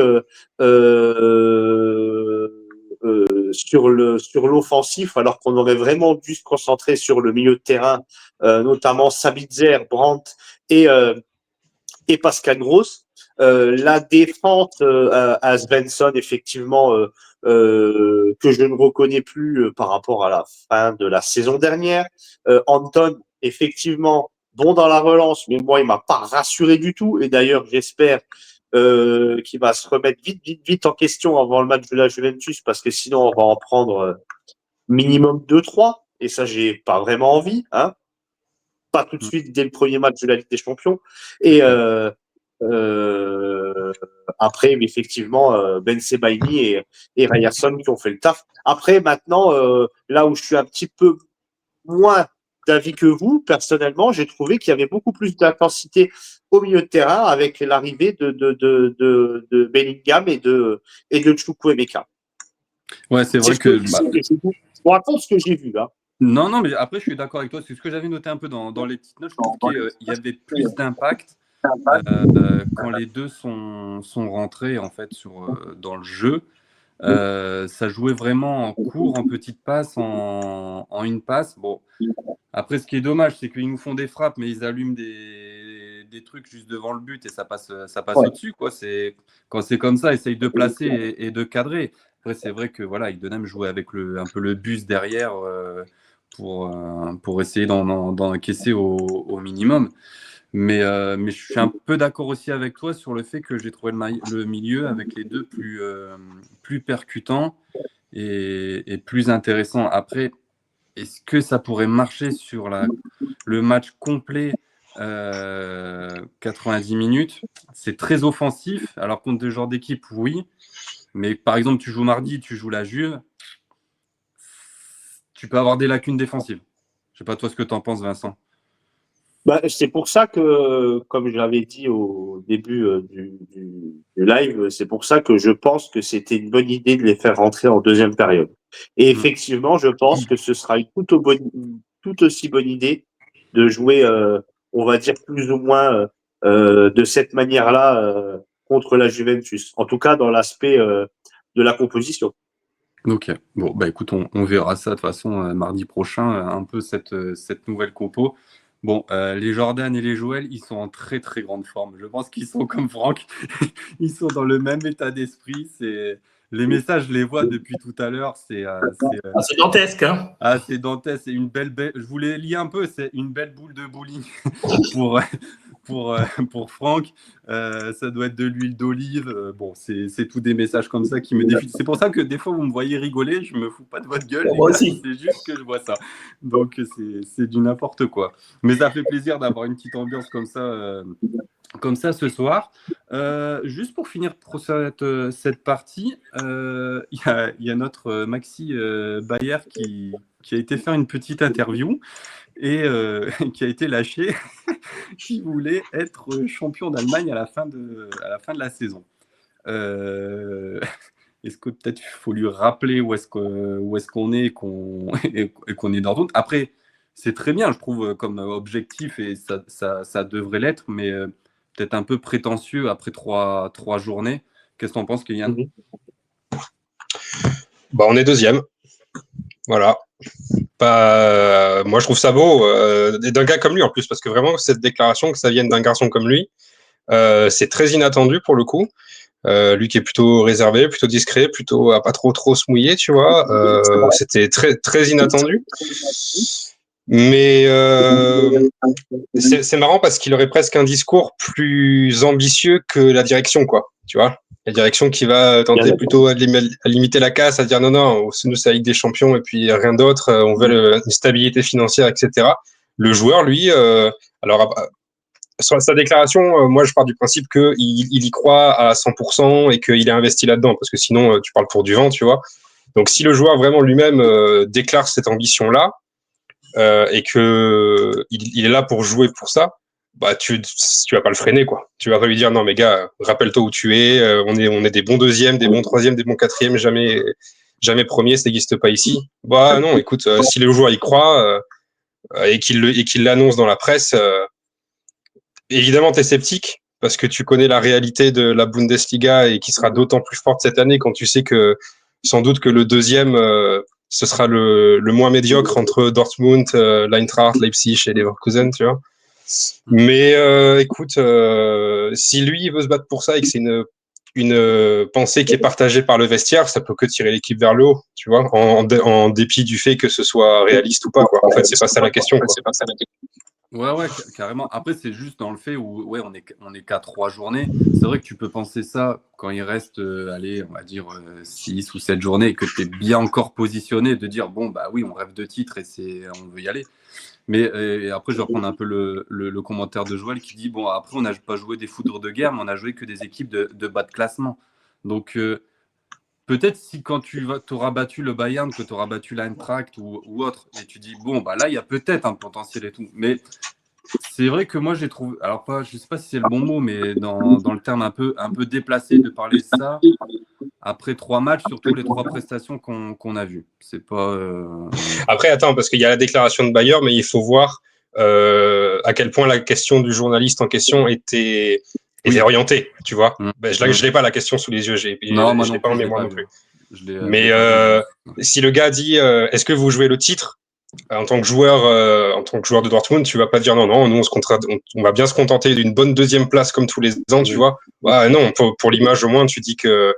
sur l'offensif, alors qu'on aurait vraiment dû se concentrer sur le milieu de terrain, notamment Sabitzer, Brandt et Pascal Gross. La défense à Svensson, effectivement, que je ne reconnais plus par rapport à la fin de la saison dernière. Anton, effectivement, bon dans la relance, mais moi, il m'a pas rassuré du tout. Et d'ailleurs, j'espère qu'il va se remettre vite en question avant le match de la Juventus, parce que sinon, on va en prendre minimum 2-3. Et ça, j'ai pas vraiment envie, hein. Pas tout de suite dès le premier match de la Ligue des Champions. Et après, effectivement, Ben Sebaini et Ryerson qui ont fait le taf. Après, maintenant, là où je suis un petit peu moins d'avis que vous, personnellement, j'ai trouvé qu'il y avait beaucoup plus d'intensité au milieu de terrain avec l'arrivée de Bellingham et de Chukwuemeka. Ouais, c'est vrai que. Je vous raconte ce que j'ai vu là. Non, mais après, je suis d'accord avec toi. C'est ce que j'avais noté un peu dans les petites notes. Je trouve qu'il y avait plus d'impact quand les deux sont rentrés en fait dans le jeu. Ça jouait vraiment en court, en petite passe, en une passe. Bon, après, ce qui est dommage, c'est qu'ils nous font des frappes, mais ils allument des trucs juste devant le but et ça passe au-dessus, quoi. Quand c'est comme ça, essaye de placer et de cadrer. Après, c'est vrai que voilà, Ildenham jouait avec un peu le bus derrière pour essayer d'en encaisser au minimum. Mais je suis un peu d'accord aussi avec toi sur le fait que j'ai trouvé le milieu avec les deux plus percutants et plus intéressants. Après, est-ce que ça pourrait marcher sur le match complet 90 minutes? C'est très offensif. Alors contre deux genres d'équipe, oui. Mais par exemple, tu joues mardi, tu joues la Juve, tu peux avoir des lacunes défensives. Je sais pas toi ce que tu en penses, Vincent. C'est pour ça que, comme je l'avais dit au début du live, c'est pour ça que je pense que c'était une bonne idée de les faire rentrer en deuxième période. Et effectivement, je pense que ce sera une toute aussi bonne idée de jouer, on va dire plus ou moins de cette manière-là contre la Juventus. En tout cas, dans l'aspect de la composition. Ok, bon, écoute, on verra ça de toute façon mardi prochain, un peu cette nouvelle compo. Bon, les Jordan et les Joël, ils sont en très très grande forme. Je pense qu'ils sont comme Franck, ils sont dans le même état d'esprit. Les messages, je les vois depuis tout à l'heure. C'est dantesque, hein. C'est dantesque. C'est une belle. Je vous les lis un peu. C'est une belle boule de bowling pour Franck. Ça doit être de l'huile d'olive. Bon, c'est tous des messages comme ça qui me défient. C'est pour ça que des fois, vous me voyez rigoler. Je me fous pas de votre gueule. Moi aussi. C'est juste que je vois ça. Donc, c'est du n'importe quoi. Mais ça fait plaisir d'avoir une petite ambiance comme ça ce soir. Juste pour finir pour cette partie, il y a notre Maxi Bayer qui a été faire une petite interview et qui a été lâché, qui voulait être champion d'Allemagne à la fin de la saison. Est-ce que peut-être il faut lui rappeler où est-ce qu'on est et qu'on est Dortmund. Après, c'est très bien, je trouve, comme objectif et ça devrait l'être, mais peut-être un peu prétentieux après trois journées. Qu'est-ce que tu en penses, Kylian? On est deuxième. Voilà. Moi, je trouve ça beau. D'un gars comme lui, en plus, parce que vraiment, cette déclaration, que ça vienne d'un garçon comme lui, c'est très inattendu pour le coup. Lui qui est plutôt réservé, plutôt discret, plutôt à pas trop se mouiller, tu vois. C'était très, très inattendu. Mais c'est marrant parce qu'il aurait presque un discours plus ambitieux que la direction, quoi. Tu vois, la direction qui va tenter plutôt à limiter la casse, à dire non, nous c'est la Ligue des Champions et puis rien d'autre. On veut une stabilité financière, etc. Le joueur, lui, alors sur sa déclaration, moi je pars du principe qu'il y croit à 100% et qu'il est investi là-dedans, parce que sinon tu parles pour du vent, tu vois. Donc, si le joueur vraiment lui-même déclare cette ambition-là et que il est là pour jouer pour ça, bah tu vas pas le freiner, quoi. Tu vas pas lui dire non, mais gars, rappelle-toi où tu es. On est des bons deuxièmes, des bons troisièmes, des bons quatrièmes, jamais premier, ça n'existe pas ici. Bah non, écoute, si le joueur y croit et qu'il l'annonce dans la presse, évidemment, tu es sceptique parce que tu connais la réalité de la Bundesliga et qui sera d'autant plus forte cette année quand tu sais que sans doute que le deuxième, ce sera le moins médiocre entre Dortmund, l'Eintracht, Leipzig et Leverkusen, tu vois. Mais écoute, si lui veut se battre pour ça et que c'est une pensée qui est partagée par le vestiaire, ça peut que tirer l'équipe vers le haut, tu vois, en dépit du fait que ce soit réaliste ou pas, quoi. En fait, c'est pas ça la question, quoi. Ouais, carrément. Après, c'est juste dans le fait où ouais, on est qu'à 3 journées. C'est vrai que tu peux penser ça quand il reste, allez, on va dire 6 ou 7 journées et que tu es bien encore positionné, de dire bon, bah oui, on rêve de titre et on veut y aller. Mais et après, je vais reprendre un peu le commentaire de Joël qui dit bon, après, on n'a pas joué des foudres de guerre, mais on a joué que des équipes de bas de classement. Donc, peut-être si quand tu auras battu le Bayern, que tu auras battu l'Eintracht ou autre, et tu dis bon, bah là, il y a peut-être un potentiel et tout. Mais c'est vrai que moi, j'ai trouvé, alors pas, je sais pas si c'est le bon mot, mais dans le terme un peu déplacé de parler de ça après 3 matchs, surtout les 3 prestations qu'on a vues. C'est pas. Après, attends, parce qu'il y a la déclaration de Bayer, mais il faut voir à quel point la question du journaliste en question était orientée, tu vois. Ben, je l'ai pas la question sous les yeux, je l'ai pas en mémoire non plus. Mais si le gars dit est-ce que vous jouez le titre en tant que joueur de Dortmund, tu vas pas dire non, nous on va bien se contenter d'une bonne deuxième place comme tous les ans, tu vois. Bah non, pour l'image au moins, tu dis que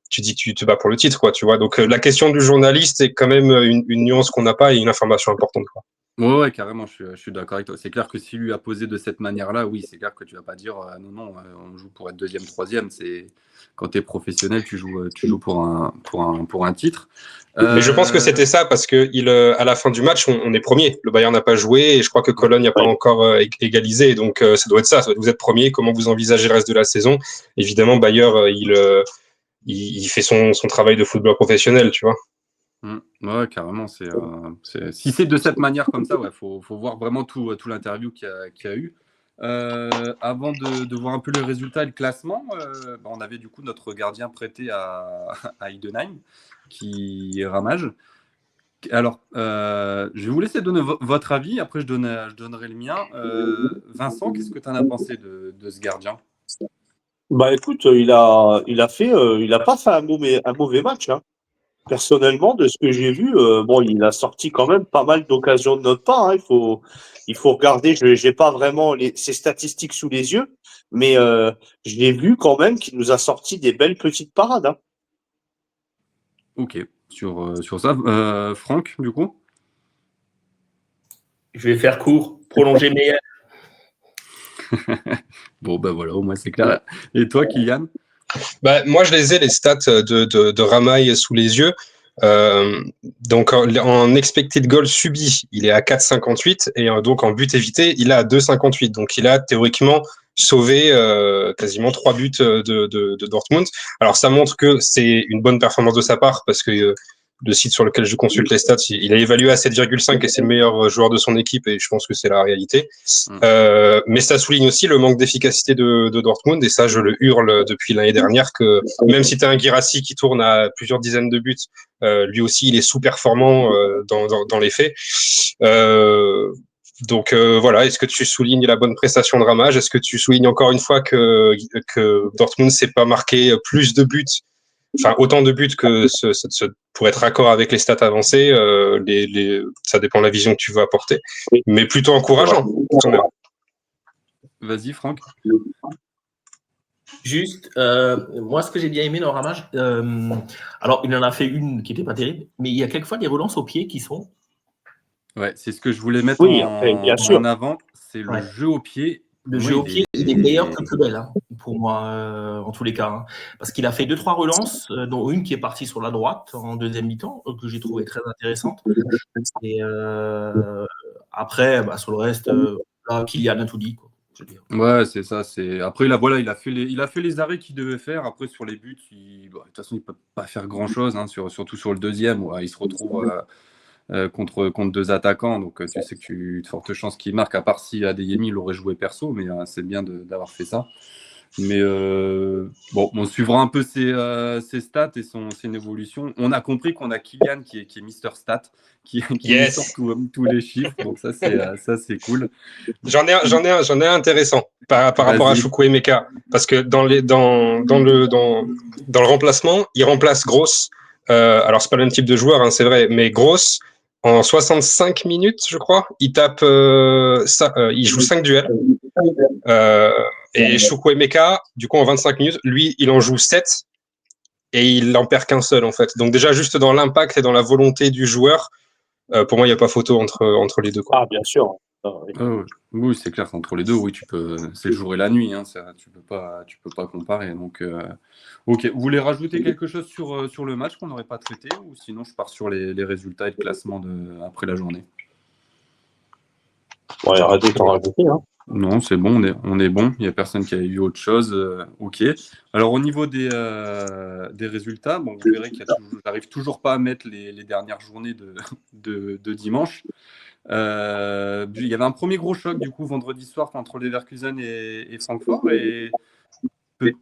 tu te bats pour le titre, quoi, tu vois. Donc la question du journaliste est quand même une nuance qu'on n'a pas et une information importante, quoi. Ouais, carrément, je suis d'accord avec toi. C'est clair que s'il lui a posé de cette manière-là, oui, c'est clair que tu vas pas dire non, on joue pour être deuxième, troisième. C'est quand tu es professionnel, tu joues pour un titre. Mais je pense que c'était ça parce que à la fin du match, on est premier. Le Bayern n'a pas joué et je crois que Cologne n'a pas encore égalisé. Donc ça doit être ça. Vous êtes premier. Comment vous envisagez le reste de la saison? Évidemment, Bayer, il fait son travail de football professionnel, tu vois. Ouais, carrément. Si c'est de cette manière comme ça, ouais, faut voir vraiment tout l'interview qu'il y a eu. Avant de voir un peu les résultats et le classement, on avait du coup notre gardien prêté à Heidenheim, qui est Ramage. Alors, je vais vous laisser donner votre avis. Après, je donnerai le mien. Vincent, qu'est-ce que tu en as pensé de ce gardien? Bah écoute, il a pas fait un mauvais match, hein. Personnellement, de ce que j'ai vu, bon, il a sorti quand même pas mal d'occasions de notre part, hein. Il faut regarder. J'ai pas vraiment ses statistiques sous les yeux, mais je l'ai vu quand même qu'il nous a sorti des belles petites parades, hein. Ok, sur ça. Franck, du coup? Je vais faire court, prolonger meilleur. Bon, ben voilà, au moins c'est clair. Et toi, Kylian? Bah, moi, je les ai, les stats de Ramaille sous les yeux. Donc, en expected goal subi, il est à 4,58 et donc en but évité, il est à 2,58. Donc, il a théoriquement sauvé quasiment 3 buts de Dortmund. Alors, ça montre que c'est une bonne performance de sa part parce que le site sur lequel je consulte les stats, il a évalué à 7,5 et c'est le meilleur joueur de son équipe et je pense que c'est la réalité. Mais ça souligne aussi le manque d'efficacité de Dortmund et ça, je le hurle depuis l'année dernière que même si tu as un Guirassy qui tourne à plusieurs dizaines de buts, lui aussi, il est sous-performant dans les faits. Donc voilà, est-ce que tu soulignes la bonne prestation de Ramage? Est-ce que tu soulignes encore une fois que Dortmund s'est pas marqué plus de buts, enfin autant de buts que pour être raccord avec les stats avancées, ça dépend de la vision que tu veux apporter, mais plutôt encourageant. Vas-y, Franck. Juste, moi, ce que j'ai bien aimé dans Ramage, alors il en a fait une qui n'était pas terrible, mais il y a quelquefois des relances au pied qui sont. Ouais, c'est ce que je voulais mettre en avant. C'est le jeu au pied. Le jeu au pied, il est meilleur que Pubel, hein, pour moi, en tous les cas. Hein, parce qu'il a fait 2-3 relances, dont une qui est partie sur la droite en deuxième mi-temps, que j'ai trouvé très intéressante. Et après, sur le reste, là, Kylian a tout dit, quoi. je veux dire. Ouais, c'est ça. Après, là, voilà, il a fait les arrêts qu'il devait faire. Après, sur les buts, de toute façon, il peut pas faire grand-chose, hein, surtout sur le deuxième, où il se retrouve contre deux attaquants. Donc, tu sais que tu as de fortes chances qu'il marque, à part si Adeyemi il aurait joué perso, mais c'est bien d'avoir fait ça. Mais bon, on suivra un peu ses stats et son évolution. On a compris qu'on a Kylian qui est Mister Stat, qui nous sort tous les chiffres. Donc ça c'est cool. J'en ai un intéressant par rapport à Chukwuemeka, parce que dans le remplacement, il remplace Gross. Alors c'est pas le même type de joueur, hein, c'est vrai, mais Gross en 65 minutes, je crois, il tape il joue 5 duels. Et Chukwuemeka, du coup, en 25 minutes, lui, il en joue 7 et il n'en perd qu'un seul, en fait. Donc, déjà, juste dans l'impact et dans la volonté du joueur, pour moi, il n'y a pas photo entre les deux, quoi. Ah, bien sûr. Oui, c'est clair qu'entre les deux, oui, c'est le jour et la nuit, hein, tu peux pas comparer. Donc, ok. Vous voulez rajouter quelque chose sur le match qu'on n'aurait pas traité, ou sinon je pars sur les résultats et le classement après la journée? Ouais, il y aura des temps à rajouter, hein. Non, c'est bon, on est bon. Il n'y a personne qui a eu autre chose. Ok. Alors, au niveau des résultats, bon, vous verrez j'arrive toujours pas à mettre les dernières journées de dimanche. Il y avait un premier gros choc, du coup, vendredi soir entre Leverkusen et Francfort.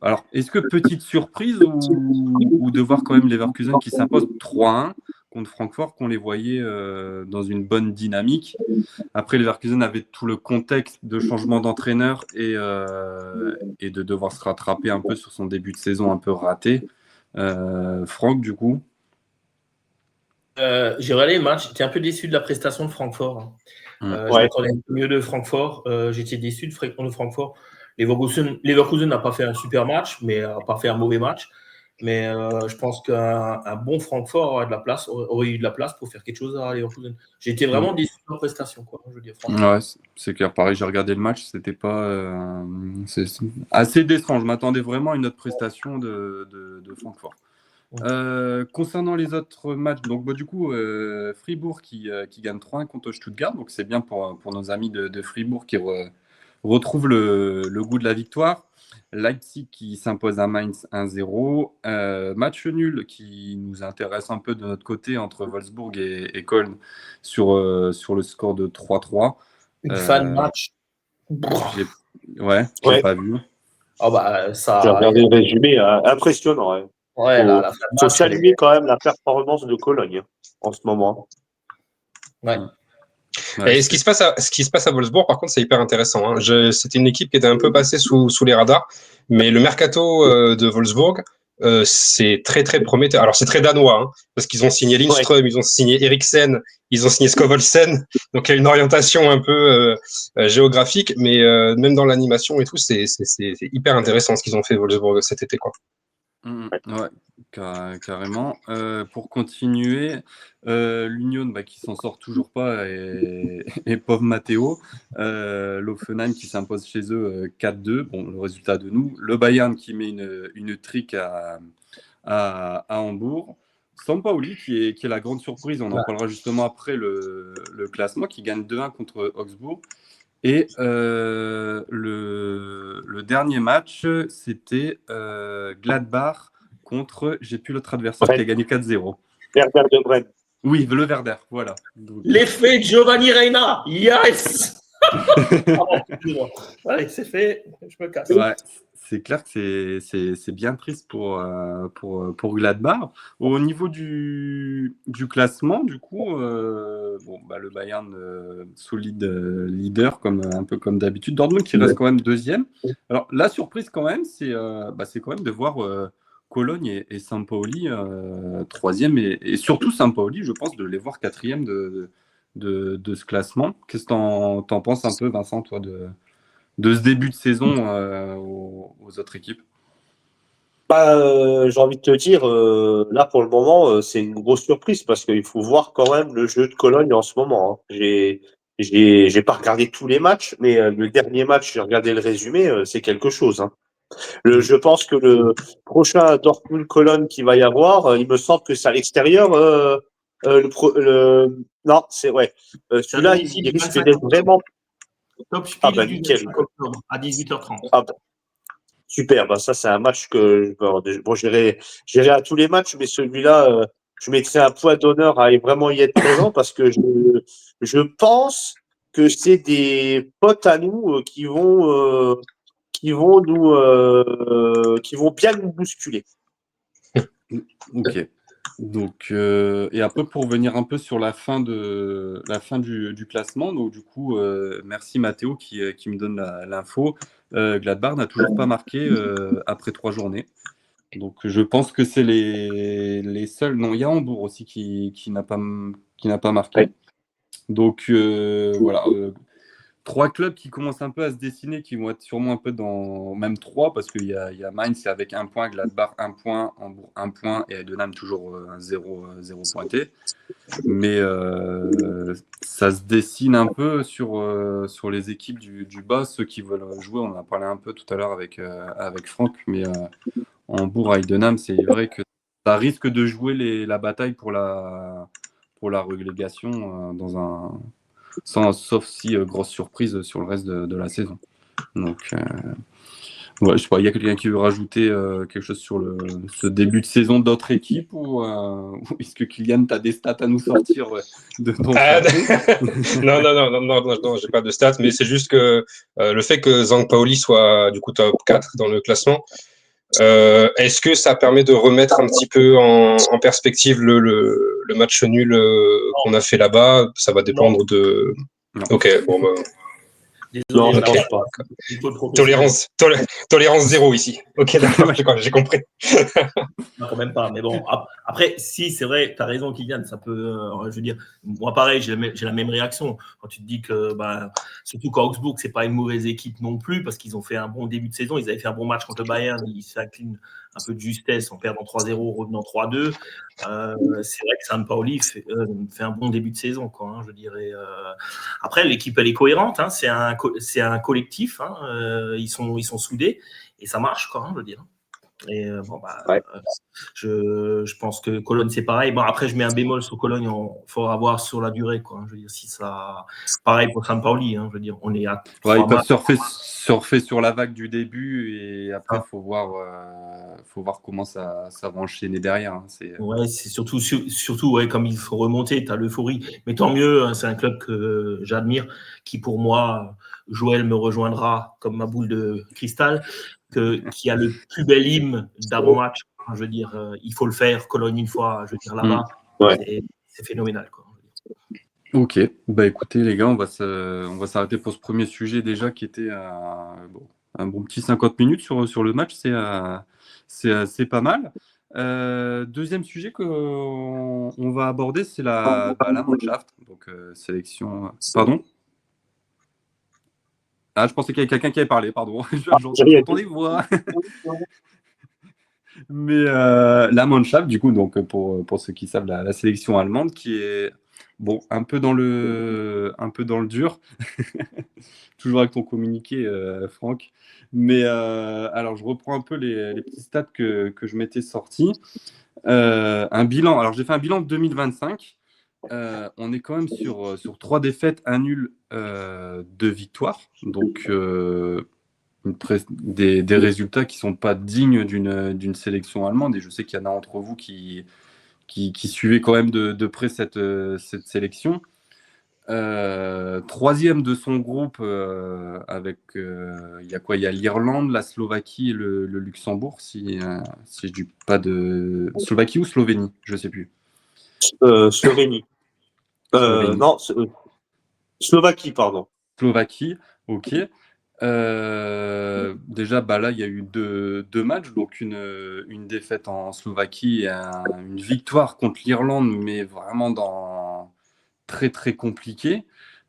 Alors, est-ce que petite surprise ou de voir quand même Leverkusen qui s'impose 3-1 contre Francfort, qu'on les voyait dans une bonne dynamique? Après, Leverkusen avait tout le contexte de changement d'entraîneur et de devoir se rattraper un peu sur son début de saison un peu raté. Franck, du coup? J'ai regardé le match, j'étais un peu déçu de la prestation de Francfort. Je m'attendais un peu mieux de Francfort. J'étais déçu de Francfort. Leverkusen n'a pas fait un super match, mais n'a pas fait un mauvais match. Mais je pense qu'un bon Francfort aurait eu de la place pour faire quelque chose à Leverkusen. J'étais vraiment déçu de leur prestation, quoi. Je veux dire, ouais, c'est clair. Pareil, j'ai regardé le match, c'était pas. C'est assez décevant. Je m'attendais vraiment à une autre prestation de Francfort. Concernant les autres matchs, donc du coup, Fribourg qui gagne 3-1 contre Stuttgart, donc c'est bien pour nos amis de Fribourg qui retrouvent le goût de la victoire. Leipzig qui s'impose à Mainz 1-0. Match nul qui nous intéresse un peu de notre côté entre Wolfsburg et Köln sur le score de 3-3. Une fin de match. J'ai pas vu. Oh bah, ça... J'ai regardé le résumé, impressionnant. Ouais. Ouais, faut saluer quand même la performance de Cologne en ce moment. Ouais. Et ce qui se passe à Wolfsburg, par contre, c'est hyper intéressant, hein. C'était une équipe qui était un peu passée sous les radars, mais le mercato de Wolfsburg, c'est très très prometteur. Alors c'est très danois, hein, parce qu'ils ont signé Lindström, ils ont signé Eriksen, ils ont signé Skovolsen, donc il y a une orientation un peu géographique, mais même dans l'animation et tout, c'est hyper intéressant ce qu'ils ont fait Wolfsburg cet été, quoi. Ouais, carrément. Pour continuer, l'Union qui s'en sort toujours pas et pauvre Matteo, l'Hoffenheim qui s'impose chez eux 4-2. Bon, le résultat de nous. Le Bayern qui met une trique à Hambourg. Sampaoli qui est la grande surprise, on en parlera justement après le classement, qui gagne 2-1 contre Augsbourg. Et le dernier match, c'était Gladbach contre, j'ai plus l'autre adversaire, qui a gagné 4-0. Werder de Brême. Oui, le Werder, voilà. L'effet Giovanni Reina, yes. Allez, c'est fait, je me casse. Ouais, c'est clair que c'est bien triste pour Gladbach. Au niveau du classement, du coup, le Bayern solide leader, un peu comme d'habitude. Dortmund qui reste quand même deuxième. Alors la surprise quand même, c'est quand même de voir Cologne et Sampaoli troisième et surtout Sampaoli, je pense, de les voir quatrième de ce classement. Qu'est-ce que t'en penses un peu, Vincent, toi, de ce début de saison aux autres équipes? J'ai envie de te dire, là pour le moment, c'est une grosse surprise parce qu'il faut voir quand même le jeu de Cologne en ce moment, hein. J'ai pas regardé tous les matchs, mais le dernier match, j'ai regardé le résumé, c'est quelque chose, hein. Je pense que le prochain Dortmund-Cologne qu'il va y avoir, il me semble que c'est à l'extérieur. Non, c'est ouais. Celui-là, il risque d'être vraiment. Top Spiel bah, du nickel. 25 octobre à 18h30. Ah, bah, super, bah ça c'est un match que bon, j'irai à tous les matchs, mais celui-là, je mettrai un point d'honneur à vraiment y être présent parce que je pense que c'est des potes à nous qui vont bien nous bousculer. Ok. Donc, et après, pour revenir un peu sur la fin du classement, donc du coup, merci Mathéo qui me donne l'info. Gladbach n'a toujours pas marqué après 3 journées. Donc, je pense que c'est les seuls. Non, il y a Hambourg aussi qui n'a pas marqué. Ouais. Donc, voilà. 3 clubs qui commencent un peu à se dessiner, qui vont être sûrement un peu dans. Même 3, parce qu'il y a Mainz avec 1 point, Gladbach 1 point, Hambourg 1 point, et Heidenheim toujours 0 pointé. Mais ça se dessine un peu sur les équipes du bas, ceux qui veulent jouer. On en a parlé un peu tout à l'heure avec Franck, mais Hambourg, Heidenheim, c'est vrai que ça risque de jouer la bataille pour la relégation sauf si grosse surprise sur le reste de la saison. Donc, ouais, je sais pas, il y a quelqu'un qui veut rajouter quelque chose sur ce début de saison d'autres équipes ou est-ce que Kylian, tu as des stats à nous sortir de ton Non, j'ai pas de stats, mais c'est juste que le fait que Zhang Paoli soit du coup top 4 dans le classement, est-ce que ça permet de remettre un petit peu en perspective le match nul qu'on a fait là-bas? Ça va dépendre de. Non. Ok, bon, bah. Non, je pense pas. Tolérance zéro ici. Ok, d'accord, j'ai compris. Non, quand même pas. Mais bon, après, si, c'est vrai, tu as raison, Kylian, ça peut. Je veux dire, moi, pareil, j'ai la même réaction. Quand tu te dis que, surtout qu'Augsbourg, c'est pas une mauvaise équipe non plus, parce qu'ils ont fait un bon début de saison. Ils avaient fait un bon match contre le Bayern. Ils s'inclinent un peu de justesse en perdant 3-0, revenant 3-2. C'est vrai que Sampaoli fait un bon début de saison, quoi. Hein, je dirais. Après, l'équipe, elle est cohérente. Hein, c'est un collectif. Hein, ils sont soudés et ça marche, quoi. Hein, je veux dire. Et Ouais. je pense que Cologne, c'est pareil. Bon, après, je mets un bémol sur Cologne. Il faudra voir sur la durée, quoi. Je veux dire, si ça. Pareil pour Sampaoli. Hein, je veux dire, on est à. Ouais, ils peuvent surfer sur la vague du début et après, faut voir comment ça va enchaîner derrière. Hein. Ouais, c'est surtout ouais, comme il faut remonter, tu as l'euphorie. Mais tant mieux, hein, c'est un club que j'admire, qui pour moi, Joël me rejoindra comme ma boule de cristal, qui a le plus bel hymne d'avant-match. Je veux dire, il faut le faire, Cologne une fois, je veux dire là-bas. Ouais. C'est phénoménal, quoi. Ok, bah écoutez les gars, on va s'arrêter pour ce premier sujet déjà qui était un bon petit 50 minutes sur le match, c'est pas mal. Deuxième sujet qu'on va aborder, c'est la Mannschaft, donc sélection. Pardon? Ah, je pensais qu'il y avait quelqu'un qui avait parlé, pardon. J'entendais voix. Mais la Mannschaft, du coup, donc pour ceux qui savent, la sélection allemande qui est bon, un peu dans le dur. Toujours avec ton communiqué, Franck. Mais alors, je reprends un peu les petits stats que je m'étais sortis. Un bilan. Alors, j'ai fait un bilan de 2025. On est quand même sur 3 défaites, 1 nul, 2 victoires. Donc, des résultats qui ne sont pas dignes d'une sélection allemande. Et je sais qu'il y en a entre vous qui suivez quand même de près cette sélection. 3e de son groupe avec il y a quoi? Il y a l'Irlande, la Slovaquie et le Luxembourg, si je dis pas de Slovaquie ou Slovénie, je sais plus. Slovénie. Slovénie. Non, Slovaquie, pardon. Slovaquie, ok. Déjà, là, il y a eu deux matchs, donc une défaite en Slovaquie et une victoire contre l'Irlande, mais vraiment très très compliqué.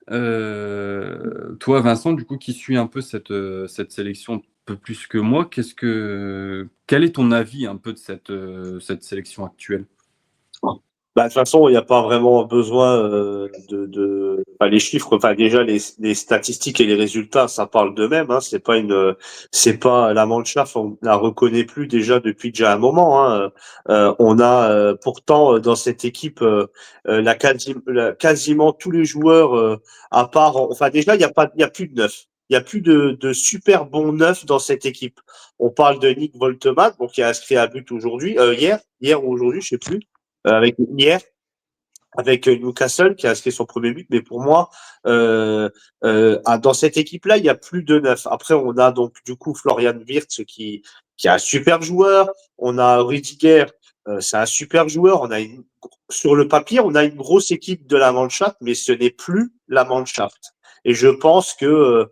Toi, Vincent, du coup, qui suit un peu cette sélection un peu plus que moi, quel est ton avis un peu de cette sélection actuelle? De toute façon, il n'y a pas vraiment besoin les chiffres. Enfin, déjà les statistiques et les résultats, ça parle d'eux-mêmes. Hein. C'est pas la Mannschaft. On la reconnaît plus déjà depuis déjà un moment. Hein. On a pourtant dans cette équipe quasiment tous les joueurs, à part. Enfin, déjà, il y a plus de neuf. Il y a plus de super bons neufs dans cette équipe. On parle de Nick Voltemat, bon, qui a inscrit un but aujourd'hui, hier ou aujourd'hui, je sais plus. Avec hier, avec Newcastle qui a inscrit son premier but, mais pour moi, dans cette équipe-là, il y a plus de neuf. Après, on a donc du coup Florian Wirtz qui est un super joueur. On a Rüdiger, c'est un super joueur. Sur le papier, on a une grosse équipe de la Mannschaft, mais ce n'est plus la Mannschaft. Et je pense que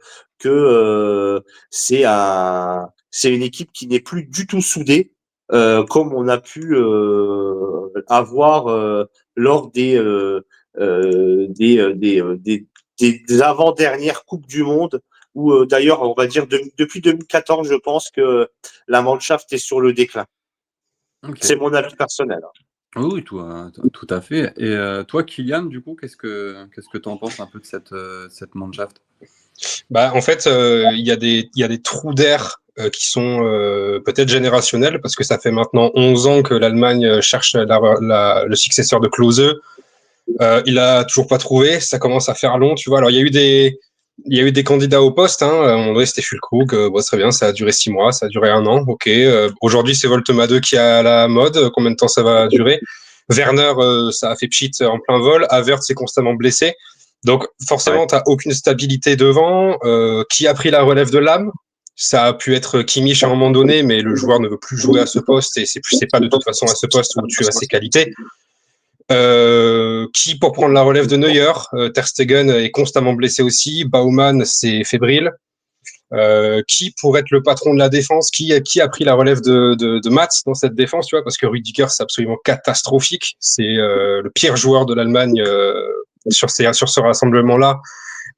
c'est une équipe qui n'est plus du tout soudée. Comme on a pu avoir lors des avant-dernières Coupes du Monde, où d'ailleurs, on va dire depuis 2014, je pense que la Mannschaft est sur le déclin. Okay. C'est mon avis personnel. Oui, toi, tout à fait. Et toi, Kylian, du coup, qu'est-ce que tu en penses un peu de cette Mannschaft? En fait, il y a des trous d'air qui sont peut-être générationnels, parce que ça fait maintenant 11 ans que l'Allemagne cherche le successeur de Klose. Il a toujours pas trouvé, ça commence à faire long, tu vois. Alors, il y a eu des candidats au poste, hein. À un moment donné, c'était Füllkrug, très bien, ça a duré 6 mois, ça a duré 1 an, ok. Aujourd'hui, c'est Voltema 2 qui est à la mode, combien de temps ça va durer? Werner, ça a fait pchit en plein vol, Havertz s'est constamment blessé. Donc, forcément, tu n'as aucune stabilité devant. Qui a pris la relève de l'âme? Ça a pu être Kimmich à un moment donné, mais le joueur ne veut plus jouer à ce poste et c'est pas de toute façon à ce poste où tu as ses qualités. Qui pour prendre la relève de Neuer? Ter Stegen est constamment blessé aussi. Baumann, c'est fébrile. Qui pourrait être le patron de la défense? Qui a pris la relève de Mats dans cette défense, tu vois? Parce que Rüdiger, c'est absolument catastrophique. C'est le pire joueur de l'Allemagne sur ce rassemblement-là.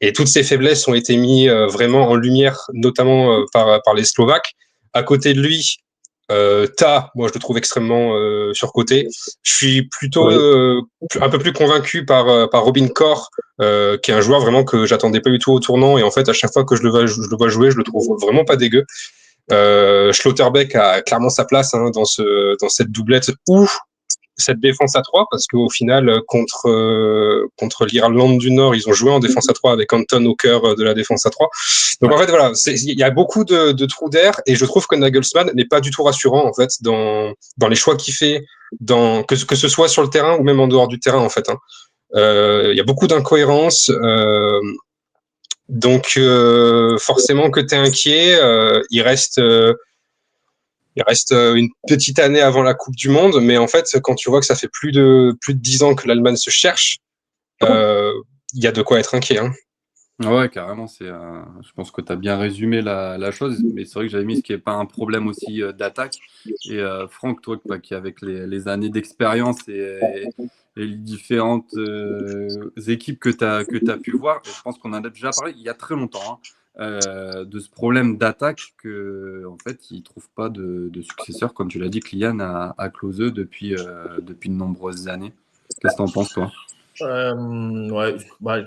Et toutes ces faiblesses ont été mises vraiment en lumière, notamment par les Slovaques. À côté de lui, moi je le trouve extrêmement surcoté. Je suis plutôt un peu plus convaincu par Robin Koch, qui est un joueur vraiment que j'attendais pas du tout au tournant, et en fait à chaque fois que je le vois jouer, je le trouve vraiment pas dégueu. Schlotterbeck a clairement sa place dans cette doublette ou cette défense à 3, parce qu'au final contre l'Irlande du Nord, ils ont joué en défense à 3 avec Anton au cœur de la défense à 3. Donc en fait voilà, il y a beaucoup de trous d'air, et je trouve que Nagelsmann n'est pas du tout rassurant en fait dans les choix qu'il fait, que ce soit sur le terrain ou même en dehors du terrain en fait. Il y a beaucoup d'incohérences, donc forcément que tu es inquiet. Il reste une petite année avant la Coupe du Monde, mais en fait, quand tu vois que ça fait plus de 10 ans que l'Allemagne se cherche, il y a de quoi être inquiet. Hein. Ouais, carrément. Je pense que tu as bien résumé la chose, mais c'est vrai que j'avais mis ce qui n'est pas un problème aussi d'attaque. Et Franck, toi, qui avec les années d'expérience et les différentes équipes que tu as pu voir, et je pense qu'on en a déjà parlé il y a très longtemps, de ce problème d'attaque en fait, il ne trouve pas de successeur, comme tu l'as dit, Kylian, à Klose depuis de nombreuses années. Qu'est-ce que tu en penses, toi?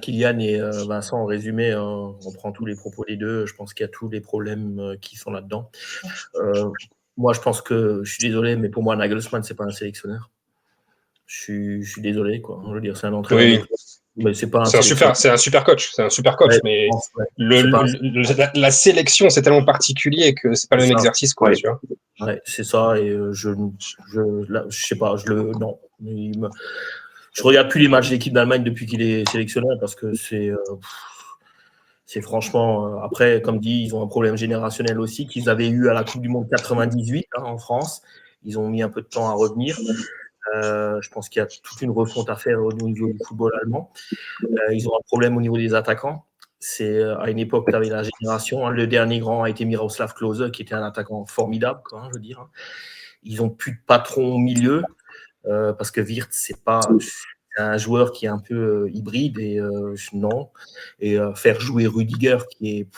Kylian et Vincent, en résumé, on prend tous les propos des deux. Je pense qu'il y a tous les problèmes qui sont là-dedans. Moi, je pense que, je suis désolé, mais pour moi, Nagelsmann, c'est pas un sélectionneur. Je suis désolé, quoi. Je veux dire, c'est un entraîneur. Oui. Mais c'est pas c'est un super coach. C'est un super coach, mais la sélection, c'est tellement particulier que c'est pas le même exercice, quoi. Tu vois. Ouais, c'est ça. Et je sais pas. Non. Je regarde plus les matchs d'équipe d'Allemagne depuis qu'il est sélectionneur, parce que c'est franchement. Après, comme dit, ils ont un problème générationnel aussi qu'ils avaient eu à la Coupe du Monde 98 en France. Ils ont mis un peu de temps à revenir. Je pense qu'il y a toute une refonte à faire au niveau du football allemand. Ils ont un problème au niveau des attaquants. C'est à une époque, tu avais la génération. Le dernier grand a été Miroslav Klose, qui était un attaquant formidable, quoi, je veux dire. Ils n'ont plus de patron au milieu, parce que Wirtz, c'est un joueur qui est un peu hybride, et non. Et faire jouer Rüdiger, qui est.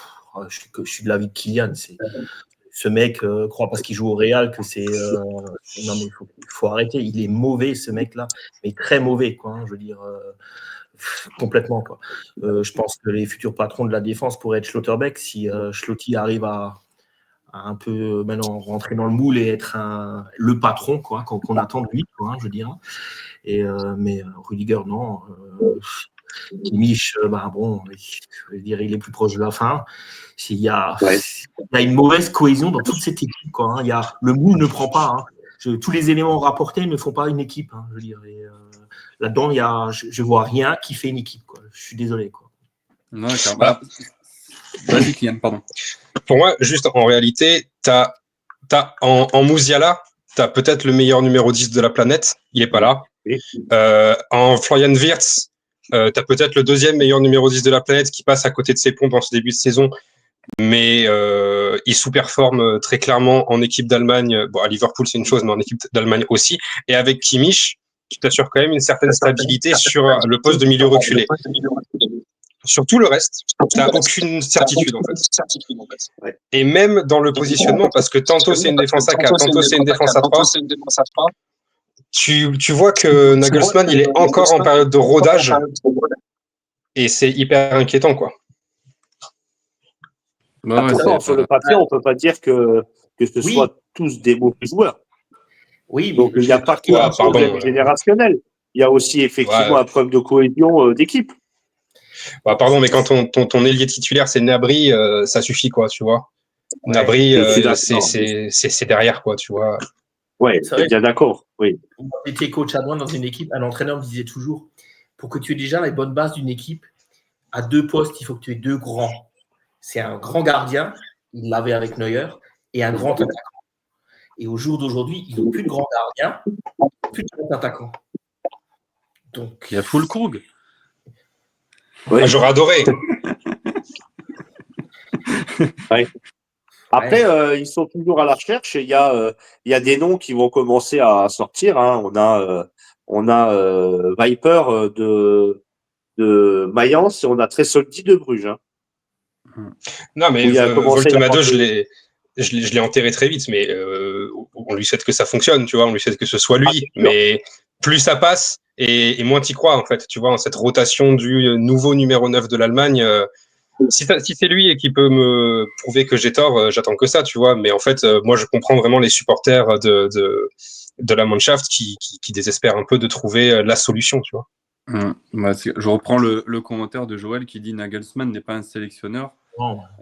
Je suis de l'avis de Kylian, ce mec croit parce qu'il joue au Real que c'est. Non, mais il faut arrêter. Il est mauvais, ce mec-là. Mais très mauvais, quoi. Je veux dire, complètement, quoi. Je pense que les futurs patrons de la défense pourraient être Schlotterbeck si Schlotti arrive à un peu maintenant rentrer dans le moule et être le patron, quoi, qu'on attend de lui, quoi, je veux dire. Mais Rudiger, non. Kimmich, bon, je veux dire, il est plus proche de la fin. Il y a une mauvaise cohésion dans toute cette équipe, quoi. Le moule ne prend pas. Tous les éléments rapportés ne font pas une équipe, je veux dire. Là-dedans, je vois rien qui fait une équipe, quoi. Je suis désolé, quoi. Non, vas-y, Kylian, pardon. Pour moi, juste en réalité, en Musiala, tu as peut-être le meilleur numéro 10 de la planète. Il n'est pas là. En Florian Wirtz, tu as peut-être le deuxième meilleur numéro 10 de la planète qui passe à côté de ses pompes dans ce début de saison. Mais il sous-performe très clairement en équipe d'Allemagne. Bon, à Liverpool, c'est une chose, mais en équipe d'Allemagne aussi. Et avec Kimmich, tu t'assures quand même une certaine stabilité sur le poste de milieu reculé. Sur tout le reste, tu n'as aucune certitude, en fait. Et même dans le positionnement, parce que tantôt c'est une défense à 4, tantôt c'est une défense à 3, tu vois que Nagelsmann, il est encore en période de rodage, et c'est hyper inquiétant, quoi. Sur le papier, on ne peut pas dire que ce soit tous des mauvais joueurs. Oui, donc il n'y a pas qu'un problème générationnel. Il y a aussi effectivement un problème de cohésion d'équipe. Pardon, mais quand ton ailier titulaire c'est Gnabry, ça suffit, quoi, tu vois. Gnabry, c'est derrière, quoi, tu vois. Ouais, c'est bien d'accord. Oui. J'étais coach adjoint dans une équipe, un entraîneur me disait toujours, pour que tu aies déjà les bonnes bases d'une équipe, à 2 postes, il faut que tu aies 2 grands. C'est un grand gardien, il l'avait avec Neuer, et un grand attaquant. Et au jour d'aujourd'hui, ils n'ont plus de grand gardien, plus de grand attaquant. Donc, il y a Füllkrug. Ouais. J'aurais adoré. Ouais. Après, ils sont toujours à la recherche. Il y a des noms qui vont commencer à sortir. On a Viper de Mayence et on a Tresoldi de Bruges. Non, mais Voltemade, je l'ai enterré très vite, mais on lui souhaite que ça fonctionne, tu vois, on lui souhaite que ce soit lui, mais plus ça passe et moins t'y crois, en fait, tu vois, en cette rotation du nouveau numéro 9 de l'Allemagne. Si c'est lui et qui peut me prouver que j'ai tort, j'attends que ça, tu vois, mais en fait, moi, je comprends vraiment les supporters de la Mannschaft qui désespèrent un peu de trouver la solution, tu vois. Je reprends le commentaire de Joël qui dit Nagelsmann n'est pas un sélectionneur.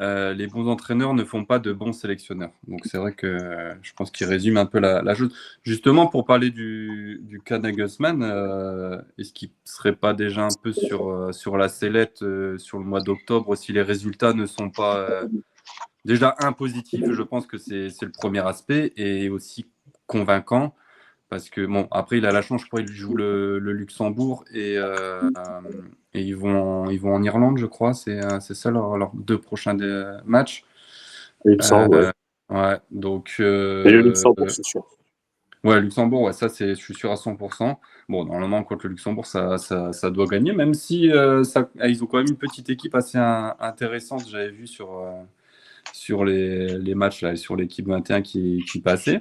Les bons entraîneurs ne font pas de bons sélectionneurs. Donc c'est vrai que je pense qu'il résume un peu la chose. Justement, pour parler du cas Nagelsmann, est-ce qu'il ne serait pas déjà un peu sur la sellette sur le mois d'octobre si les résultats ne sont pas déjà positifs? Je pense que c'est le premier aspect et aussi convaincant. Parce que, bon, après, il a la chance, je crois, il joue le Luxembourg et ils vont en Irlande, je crois. C'est ça leurs 2 prochains matchs. Il me semble, ouais. Donc, et le Luxembourg, c'est sûr. Ouais, Luxembourg, ouais, ça, je suis sûr à 100%. Bon, normalement, contre le Luxembourg, ça doit gagner, même si ils ont quand même une petite équipe assez intéressante, j'avais vu sur les matchs, là, sur l'équipe 21 qui passait.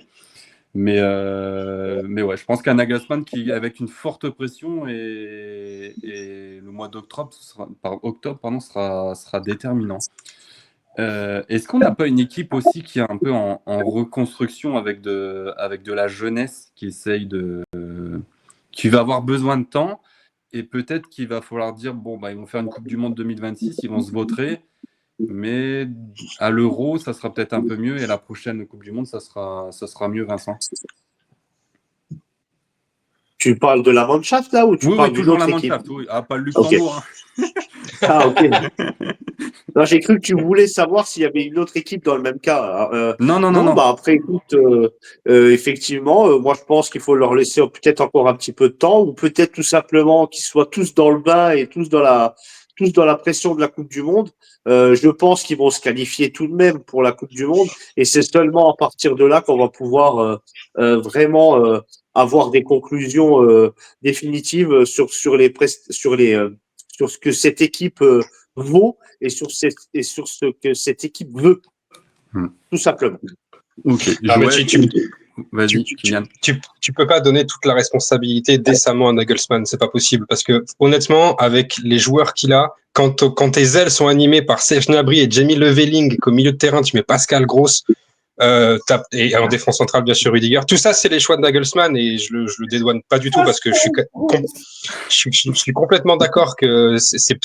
Mais ouais, je pense qu'un Nagelsmann qui avec une forte pression et le mois d'octobre sera déterminant. Est-ce qu'on n'a pas une équipe aussi qui est un peu en reconstruction avec de la jeunesse qui essaye qui va avoir besoin de temps et peut-être qu'il va falloir dire bon ils vont faire une Coupe du Monde 2026, ils vont se vautrer. Mais à l'Euro, ça sera peut-être un peu mieux et la prochaine Coupe du Monde, ça sera mieux, Vincent. Tu parles de la Mannschaft là ou tu parles toujours la Mannschaft, oui. Pas le Luxembourg. Okay. Ok. Non, j'ai cru que tu voulais savoir s'il y avait une autre équipe dans le même cas. Non. Après, écoute, effectivement, moi je pense qu'il faut leur laisser peut-être encore un petit peu de temps ou peut-être tout simplement qu'ils soient tous dans le bain et tous dans la pression de la Coupe du Monde. Je pense qu'ils vont se qualifier tout de même pour la Coupe du Monde et c'est seulement à partir de là qu'on va pouvoir vraiment avoir des conclusions définitives sur ce que cette équipe vaut et sur ce que cette équipe veut, tout simplement. Ok. Vas-y, Kylian. Tu peux pas donner toute la responsabilité décemment à Nagelsmann, c'est pas possible parce que honnêtement, avec les joueurs qu'il a, quand tes ailes sont animées par Serge Gnabry et Jamie Leveling, qu'au milieu de terrain tu mets Pascal Gross, et en défense centrale bien sûr Rudiger, tout ça c'est les choix de Nagelsmann et je le dédouane pas du tout parce que je suis complètement d'accord que c'est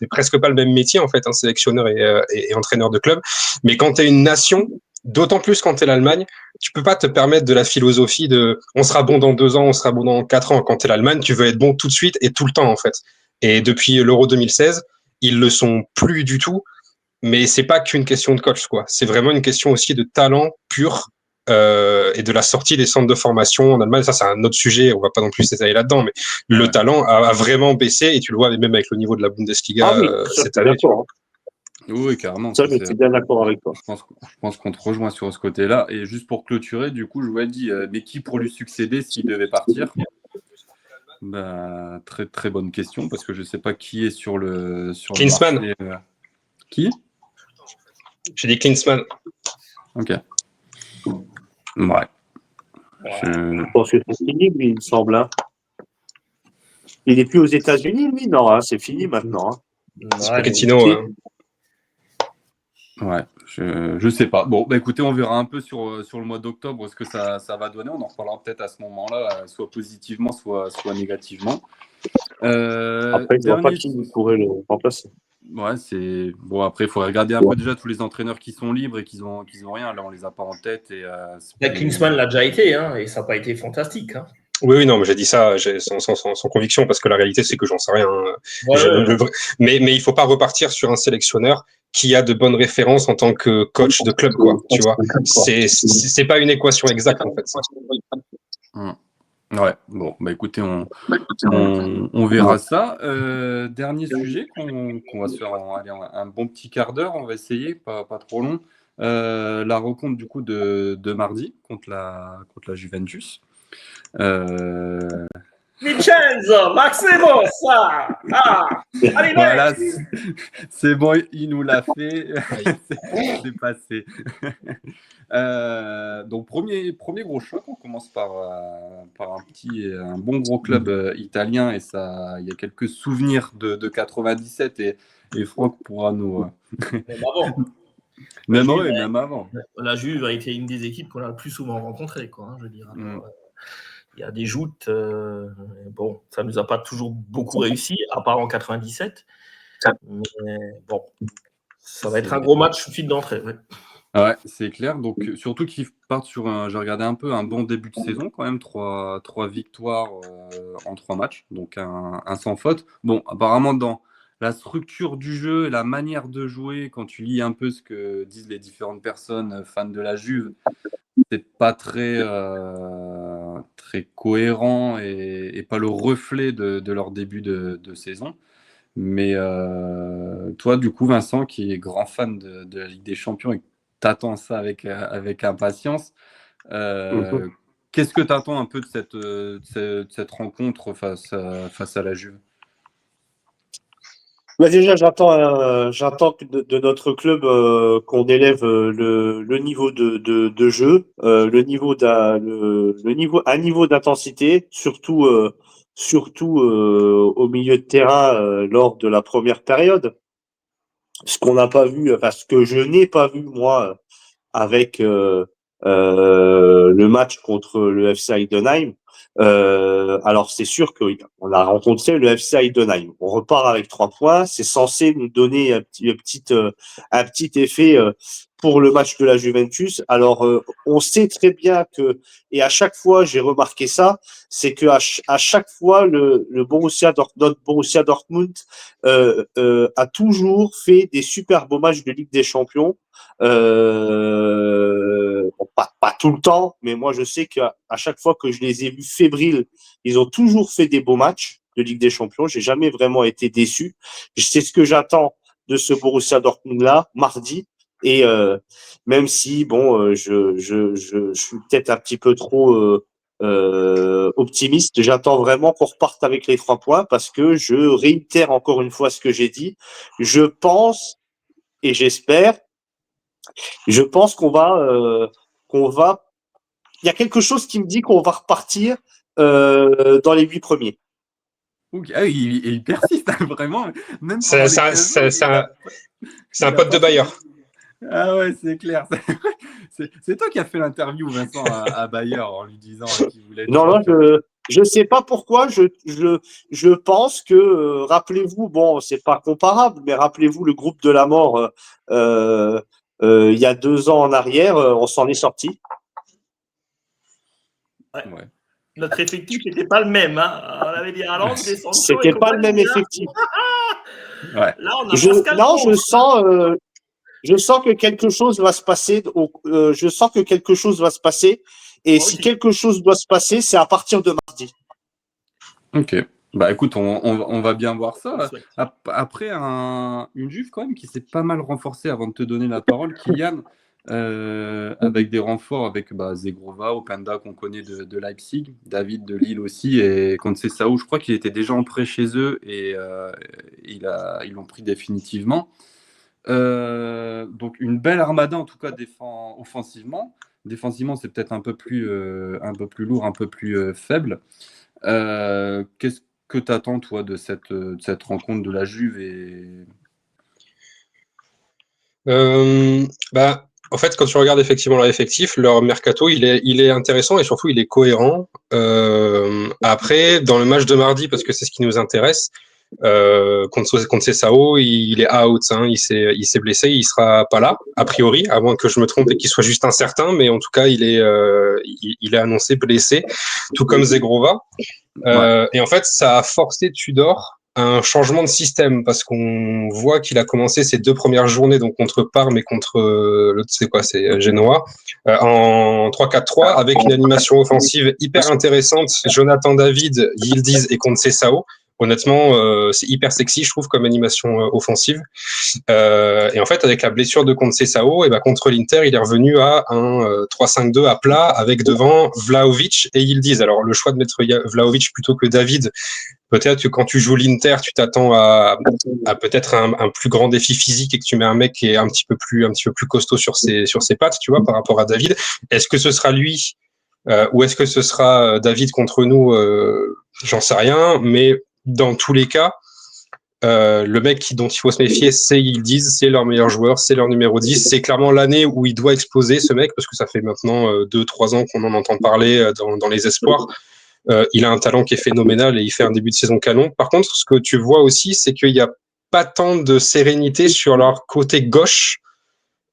presque pas le même métier en fait, sélectionneur et entraîneur de club, mais quand t'es une nation, d'autant plus quand t'es l'Allemagne, tu peux pas te permettre de la philosophie de on sera bon dans 2 ans, on sera bon dans 4 ans. Quand t'es l'Allemagne, tu veux être bon tout de suite et tout le temps en fait. Et depuis l'Euro 2016, ils le sont plus du tout. Mais c'est pas qu'une question de coach, quoi. C'est vraiment une question aussi de talent pur et de la sortie des centres de formation en Allemagne. Ça, c'est un autre sujet. On va pas non plus s'étaler là-dedans, mais le talent a vraiment baissé et tu le vois même avec le niveau de la Bundesliga cette année. Oui, carrément. Ça, je suis bien d'accord avec toi. Je pense qu'on te rejoint sur ce côté-là. Et juste pour clôturer, du coup, je vous ai dit, mais qui pour lui succéder s'il devait partir? Très très bonne question parce que je sais pas qui est sur le Klinsmann. Le marché. Qui? J'ai dit Klinsmann. Ok. Ouais. Je pense que c'est fini, lui, il me semble. Hein. Il n'est plus aux États-Unis, lui? Non, hein, c'est fini maintenant. Hein. Pochettino. Ouais, je sais pas. Bon, écoutez, on verra un peu sur le mois d'octobre ce que ça va donner. On en reparlera peut-être à ce moment-là, soit positivement, soit négativement. Après, je ne vois pas qui pourrait le remplacer. Ouais, c'est bon. Après, il faudrait regarder un peu déjà tous les entraîneurs qui sont libres et qui ont rien. Là, on les a pas en tête. Et Klinsmann l'a déjà été, hein, et ça n'a pas été fantastique. Hein. Oui, non, mais j'ai dit ça sans conviction parce que la réalité, c'est que j'en sais rien. Mais il faut pas repartir sur un sélectionneur qui a de bonnes références en tant que coach de club, quoi. Tu vois, c'est pas une équation exacte en fait. Ouais, bon, écoutez, on verra ça. Dernier sujet qu'on va se faire un bon petit quart d'heure, on va essayer, pas trop long. La rencontre du coup de mardi contre la Juventus. Vincenzo, Maximo, ça. Allez, voilà, c'est bon, il nous l'a fait. c'est passé. Donc premier gros choc, on commence par un bon gros club italien et ça, il y a quelques souvenirs de 97 et Franck pourra nous. Même avant. La Juve a été une des équipes qu'on a le plus souvent rencontrées, quoi. Hein, je veux dire. Il y a des joutes. Bon, ça nous a pas toujours beaucoup réussi, à part en 97. Mais bon, ça va être un gros match fil d'entrée. Ouais, c'est clair. Donc, surtout qu'ils partent sur j'ai regardé un peu un bon début de saison quand même, 3 victoires en 3 matchs, donc un sans faute. Bon, apparemment, dans la structure du jeu et la manière de jouer, quand tu lis un peu ce que disent les différentes personnes fans de la Juve, c'est pas très cohérent et pas le reflet de leur début de saison. Mais toi, du coup, Vincent, qui est grand fan de la Ligue des Champions et t'attends ça avec impatience. Qu'est-ce que tu attends un peu de cette rencontre face à la Juve? Déjà, j'attends de notre club qu'on élève le niveau de jeu, un niveau d'intensité, surtout au milieu de terrain lors de la première période. Ce qu'on n'a pas vu, enfin ce que je n'ai pas vu moi avec le match contre le FC Heidenheim. Alors c'est sûr qu'on a rencontré le FC Heidenheim. On repart avec 3 points. C'est censé nous donner un petit effet pour le match de la Juventus. Alors on sait très bien que, et à chaque fois j'ai remarqué ça, c'est que à chaque fois notre Borussia Dortmund a toujours fait des super beaux matchs de Ligue des Champions. Pas tout le temps, mais moi je sais qu'à chaque fois que je les ai vus fébriles, ils ont toujours fait des beaux matchs de Ligue des Champions. J'ai jamais vraiment été déçu. C'est ce que j'attends de ce Borussia Dortmund là mardi. Et même si bon, je suis peut-être un petit peu trop optimiste, j'attends vraiment qu'on reparte avec les 3 points parce que je réitère encore une fois ce que j'ai dit. Je pense et je pense qu'on il y a quelque chose qui me dit qu'on va repartir dans les 8 premiers. Okay. Ah, il persiste, hein, vraiment. Même C'est un pote de Bayer. Ah ouais, c'est clair. C'est toi qui as fait l'interview, Vincent, à Bayer en lui disant qu'il voulait être Non, je sais pas pourquoi. Je pense que, rappelez-vous, bon, c'est pas comparable, mais rappelez-vous le groupe de la mort il y a 2 ans en arrière, on s'en est sorti. Ouais. Notre effectif n'était pas le même. Hein. On avait dit Haaland, Sancho. C'était pas le même effectif. Ouais. Là, on a je sens que quelque chose va se passer. Je sens que quelque chose va se passer. Et si quelque chose doit se passer, c'est à partir de mardi. Ok. Bah écoute, on va bien voir ça. Après, une Juve quand même qui s'est pas mal renforcée avant de te donner la parole, Kylian, avec des renforts avec Zegrova, Openda qu'on connaît de Leipzig, David de Lille aussi, et Conceição, je crois qu'il était déjà en prêt chez eux et ils l'ont pris définitivement. Donc une belle armada en tout cas offensivement. Défensivement, c'est peut-être un peu plus lourd, un peu plus faible. Qu'est-ce que tu attends, toi, de cette rencontre de la Juve En fait, quand tu regardes effectivement leur effectif, leur mercato, il est intéressant et surtout, il est cohérent. Après, dans le match de mardi, parce que c'est ce qui nous intéresse, Conceição, il est out, hein, il s'est blessé, il sera pas là, a priori, à moins que je me trompe et qu'il soit juste incertain, mais en tout cas, il est annoncé blessé, tout comme Zegrova. Et en fait, ça a forcé Tudor un changement de système parce qu'on voit qu'il a commencé ses 2 premières journées, donc contre Parme et contre l'autre, c'est Genoa, en 3-4-3 avec une animation offensive hyper intéressante. Jonathan David, Yildiz et Conceição. Honnêtement, c'est hyper sexy, je trouve, comme animation offensive. Et en fait, avec la blessure de Conceição, contre l'Inter, il est revenu à un 3-5-2 à plat avec devant Vlahovic et Yildiz. Alors, le choix de mettre Vlahovic plutôt que David, peut-être que quand tu joues l'Inter, tu t'attends à peut-être un plus grand défi physique et que tu mets un mec qui est un petit peu plus costaud sur ses pattes, tu vois, par rapport à David. Est-ce que ce sera lui ou est-ce que ce sera David contre nous? J'en sais rien, mais dans tous les cas, le mec dont il faut se méfier, c'est Yildiz, c'est leur meilleur joueur, c'est leur numéro 10. C'est clairement l'année où il doit exploser, ce mec, parce que ça fait maintenant 2-3 ans qu'on en entend parler dans les espoirs. Il a un talent qui est phénoménal et il fait un début de saison canon. Par contre, ce que tu vois aussi, c'est qu'il n'y a pas tant de sérénité sur leur côté gauche,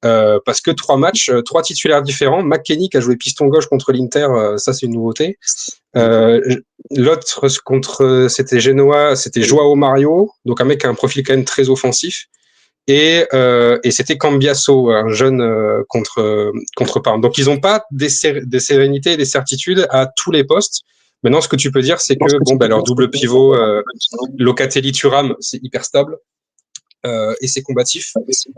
parce que 3 matchs, 3 titulaires différents. McKennie qui a joué piston gauche contre l'Inter, ça c'est une nouveauté. L'autre c'était Genoa, c'était Joao Mario, donc un mec qui a un profil quand même très offensif. Et c'était Cambiasso, un jeune contre Parme. Donc ils n'ont pas des sérénités et des certitudes à tous les postes. Maintenant, ce que tu peux dire, c'est que leur double pivot, Locatelli-Thuram, c'est hyper stable. Et c'est combatif.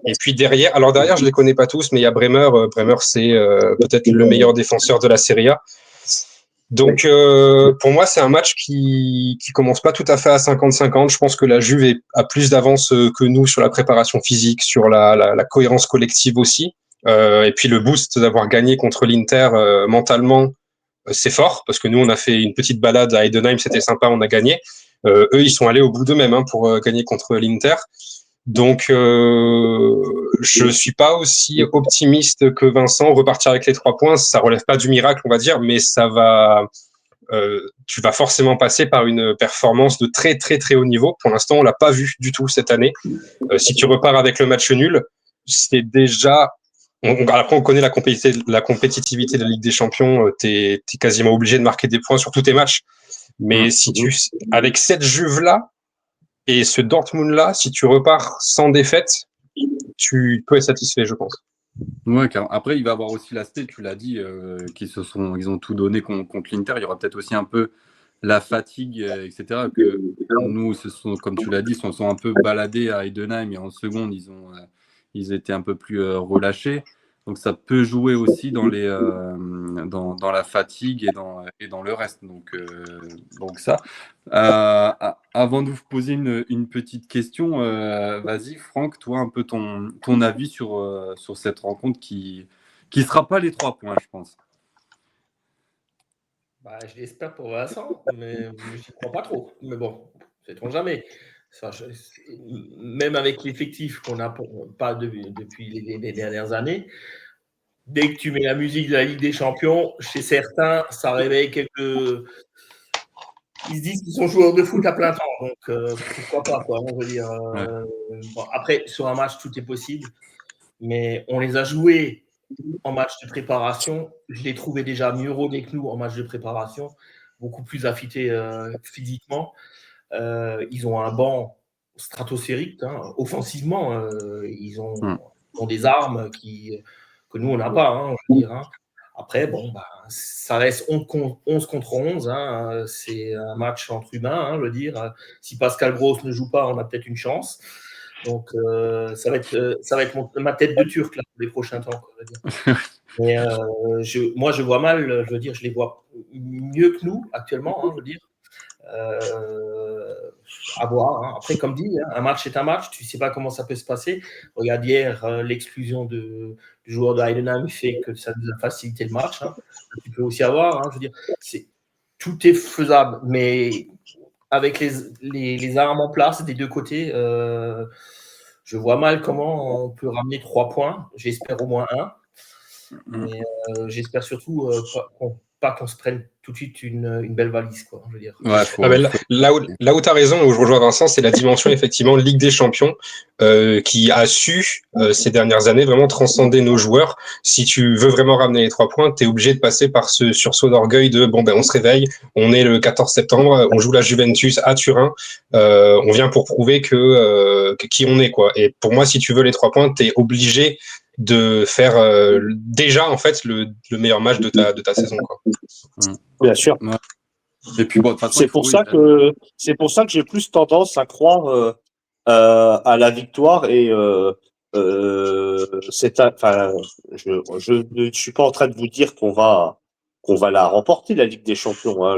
Et puis derrière, je les connais pas tous, mais il y a Bremer. Bremer, c'est peut-être le meilleur défenseur de la Serie A. Donc pour moi, c'est un match qui commence pas tout à fait à 50-50. Je pense que la Juve a plus d'avance que nous sur la préparation physique, sur la cohérence collective aussi. Et puis le boost d'avoir gagné contre l'Inter mentalement, c'est fort, parce que nous, on a fait une petite balade à Heidenheim, c'était sympa, on a gagné. Eux, ils sont allés au bout d'eux-mêmes pour gagner contre l'Inter. Donc, je suis pas aussi optimiste que Vincent. Repartir avec les 3 points, ça relève pas du miracle, on va dire, mais ça va. Tu vas forcément passer par une performance de très très très haut niveau. Pour l'instant, on l'a pas vu du tout cette année. Si tu repars avec le match nul, c'est déjà. Après, on connaît la compétitivité de la Ligue des Champions. T'es quasiment obligé de marquer des points sur tous tes matchs. Mais avec cette Juve-là et ce Dortmund-là, si tu repars sans défaite, tu peux être satisfait, je pense. Ouais, car après, il va y avoir aussi l'aspect, tu l'as dit, ils ont tout donné contre l'Inter. Il y aura peut-être aussi un peu la fatigue, etc. Que nous, comme tu l'as dit, se sont un peu baladés à Heidenheim et en seconde, ils étaient un peu plus relâchés. Donc ça peut jouer aussi dans la fatigue et dans le reste. Donc ça. Avant de vous poser une petite question, vas-y Franck, toi un peu ton avis sur cette rencontre qui qui ne sera pas les 3 points, je pense. Je l'espère pour Vincent, mais je n'y crois pas trop. Mais bon, sait-on jamais. Ça, même avec l'effectif qu'on n'a pas depuis les dernières années, dès que tu mets la musique de la Ligue des Champions, chez certains, ça réveille quelques. Ils se disent qu'ils sont joueurs de foot à plein temps, donc pourquoi pas, quoi. Je veux dire, bon, après, sur un match, tout est possible, mais on les a joués en match de préparation. Je les trouvais déjà mieux rodés que nous en match de préparation, beaucoup plus affûtés physiquement. Ils ont un banc stratosphérique, hein. Offensivement, ils ont des armes que nous, on n'a pas, hein, je veux dire, hein. Après, bon, ça reste 11 contre 11. Hein. C'est un match entre humains, hein, je veux dire. Si Pascal Gross ne joue pas, on a peut-être une chance. Donc, ça va être ma tête de Turc là, pour les prochains temps. Quoi, je veux dire. Mais moi, je vois mal, je veux dire, je les vois mieux que nous actuellement, hein, je veux dire. À voir. Hein. Après, comme dit, hein, un match est un match, tu ne sais pas comment ça peut se passer. Regarde hier, l'exclusion du joueur de Heidenheim fait que ça nous a facilité le match. Hein. Tu peux aussi avoir, hein, je veux dire, tout est faisable, mais avec les armes en place des deux côtés, je vois mal comment on peut ramener 3 points. J'espère au moins 1. Mais j'espère surtout pas qu'on se prenne tout de suite une belle valise, quoi, je veux dire. Ouais, là où tu as raison, où je rejoins Vincent, c'est la dimension effectivement Ligue des Champions qui a su ces dernières années vraiment transcender nos joueurs. Si tu veux vraiment ramener les 3 points, tu es obligé de passer par ce sursaut d'orgueil de on se réveille, on est le 14 septembre, on joue la Juventus à Turin, on vient pour prouver que qui on est, quoi. Et pour moi, si tu veux les 3 points, tu es obligé de faire déjà en fait le meilleur match de ta saison, quoi. Bien sûr. Ouais. Et puis bon, c'est pour ça que j'ai plus tendance à croire à la victoire et je ne suis pas en train de vous dire qu'on va la remporter, la Ligue des Champions. Hein.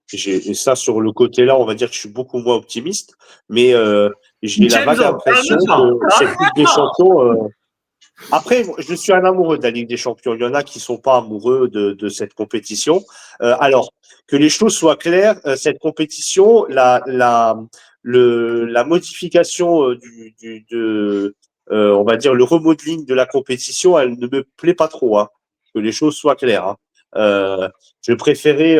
J'ai ça sur le côté-là, on va dire que je suis beaucoup moins optimiste, mais j'ai la vague impression que cette Ligue des Champions. Après, je suis un amoureux de la Ligue des Champions. Il y en a qui sont pas amoureux de cette compétition. Alors, que les choses soient claires, cette compétition, la modification on va dire le remodeling de la compétition, elle ne me plaît pas trop. Hein, que les choses soient claires. Hein. Je préférais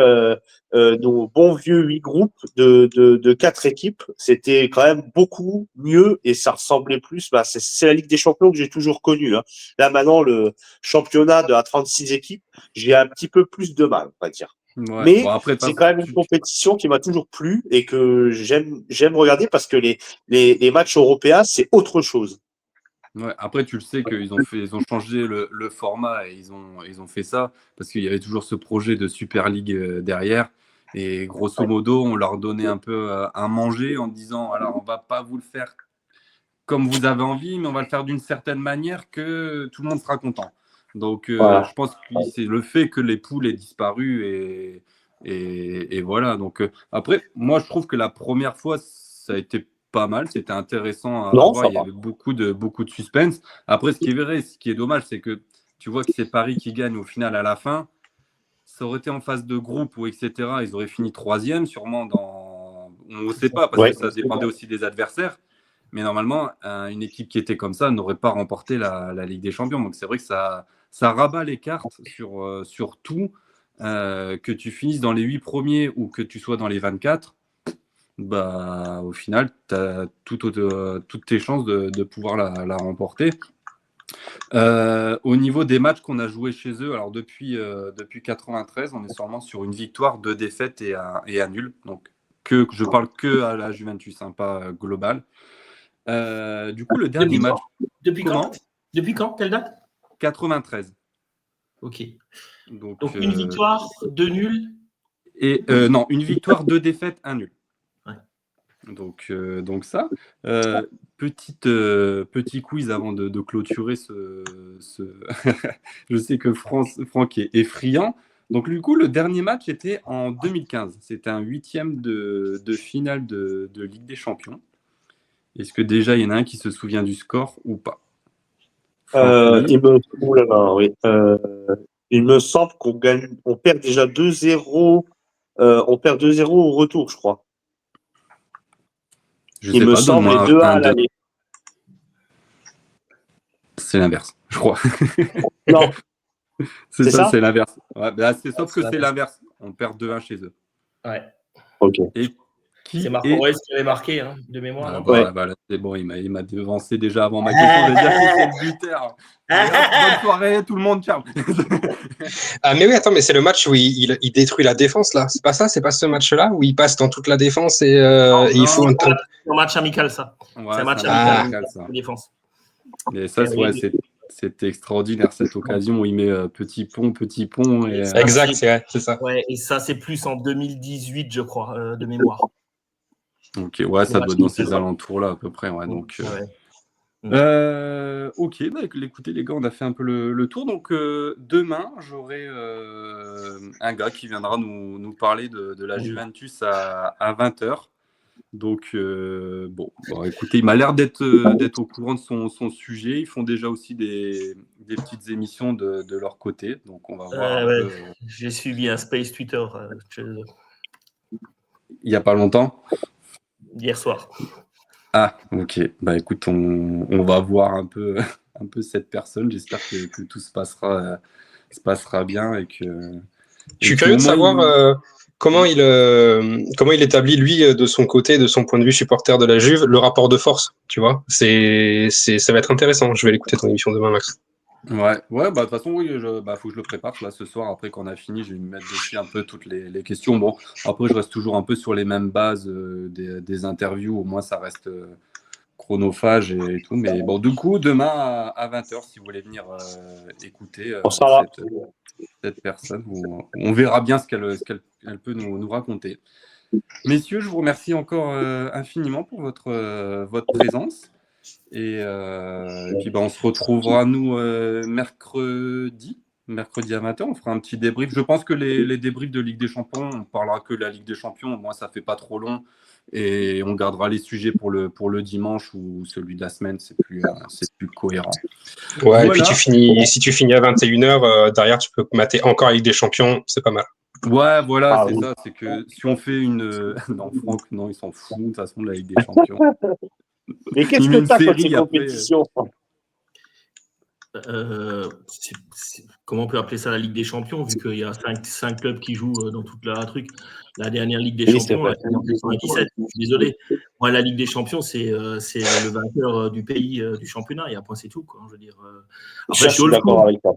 nos bons vieux 8 groupes de 4 équipes. C'était quand même beaucoup mieux et ça ressemblait plus. C'est la Ligue des Champions que j'ai toujours connue. Hein. Là, maintenant, le championnat à 36 équipes, j'ai un petit peu plus de mal, on va dire. Ouais. Mais après, c'est quand même une compétition qui m'a toujours plu et que j'aime regarder parce que les matchs européens, c'est autre chose. Ouais, après, tu le sais qu'ils ont changé le format et ils ont fait ça parce qu'il y avait toujours ce projet de Super League derrière. Et grosso modo, on leur donnait un peu à manger en disant alors, on va pas vous le faire comme vous avez envie, mais on va le faire d'une certaine manière que tout le monde sera content. Donc, voilà. Je pense que c'est le fait que les poules aient disparu et voilà. Donc, après, moi, je trouve que la première fois, ça a été pas mal, c'était intéressant à voir, il y avait beaucoup de suspense. Après, ce qui est dommage, c'est que tu vois que c'est Paris qui gagne au final à la fin. Ça aurait été en phase de groupe ou etc. Ils auraient fini 3e, sûrement on ne sait pas, parce que ça dépendait aussi des adversaires. Mais normalement, une équipe qui était comme ça n'aurait pas remporté la Ligue des Champions. Donc c'est vrai que ça rabat les cartes sur tout. Que tu finisses dans les 8 premiers ou que tu sois dans les 24. Au final, tu as toutes tes chances de pouvoir la remporter. Au niveau des matchs qu'on a joués chez eux, alors depuis 93, on est sûrement sur une victoire, 2 défaites et un nul. Donc, je parle que à la Juventus, hein, pas global. Du coup, le dernier match. Depuis quand? Quelle date? 93. Ok. Donc une victoire, 2 nuls. Et non, une victoire, 2 défaites, 1 nul. Donc ça. Petit quiz avant de clôturer ce... Je sais que Franck est friand. Donc du coup, le dernier match était en 2015. C'était un 8e de finale de Ligue des Champions. Est-ce que déjà, il y en a un qui se souvient du score ou pas? Il me semble on perd déjà 2-0. On perd 2-0 au retour, je crois. Il me semble, et 2-1 à l'aller. C'est l'inverse, je crois. Non. C'est ça, c'est l'inverse. Ouais, sauf que c'est l'inverse. On perd 2-1 chez eux. Ouais. Ok. Et c'est Marco Reus qui avait marqué, hein, de mémoire. C'est bon, il m'a devancé déjà avant ma question. J'ai déjà fait c'est le buteur. Bonne soirée, tout le monde, ciao. Mais oui, attends, mais c'est le match où il détruit la défense, là. C'est pas ça, c'est pas ce match-là où il passe dans toute la défense et il faut c'est un match amical, ça. Ouais, c'est un match amical, ça. Défense. Mais ça, c'était extraordinaire, cette occasion où il met petit pont. Et, exact, c'est ça. Ouais, et ça, c'est plus en 2018, je crois, de mémoire. Ok, ouais, ça doit être dans ces alentours-là, à peu près. Ouais, donc, ok, écoutez, les gars, on a fait un peu le tour. Donc, demain, j'aurai un gars qui viendra nous parler de la Juventus à 20h. Donc, écoutez, il m'a l'air d'être au courant de son sujet. Ils font déjà aussi des petites émissions de leur côté. Donc, on va voir un peu. J'ai suivi un Space Twitter. Il n'y a pas longtemps. Hier soir. Ah, ok. Écoute, on va voir un peu cette personne. J'espère que tout se passera bien et que. Je suis curieux de savoir comment il établit, lui, de son côté, de son point de vue supporter de la Juve, le rapport de force, tu vois. Ça va être intéressant. Je vais l'écouter ton émission demain, Max. Ouais, de toute façon, oui, faut que je le prépare. Là, ce soir, après qu'on a fini, je vais me mettre dessus un peu toutes les questions. Bon, après, je reste toujours un peu sur les mêmes bases des interviews. Au moins, ça reste chronophage et tout. Mais bon, du coup, demain à 20h, si vous voulez venir écouter cette personne, on verra bien ce qu'elle peut nous raconter. Messieurs, je vous remercie encore infiniment pour votre présence. Et puis on se retrouvera nous mercredi à 20h. On fera un petit débrief. Je pense que les débriefs de Ligue des Champions, on parlera que de la Ligue des Champions. Moi, ça fait pas trop long et on gardera les sujets pour le dimanche ou celui de la semaine. C'est plus cohérent. Ouais, voilà. Et puis si tu finis à 21h, derrière tu peux mater encore la Ligue des Champions. C'est pas mal. Ouais, voilà, c'est ça. C'est que si on fait une non, Franck, non, il s'en fout de toute façon de la Ligue des Champions. Mais qu'est-ce que t'as quand c'est compétition? Comment on peut appeler ça la Ligue des Champions, vu qu'il y a 5 clubs qui jouent dans toute la truc. La dernière Ligue des Champions, en 1997, je suis désolé. Moi, la Ligue des Champions, c'est le vainqueur du pays du championnat, et après, c'est tout, quoi. Je veux dire. Après, je suis d'accord avec toi.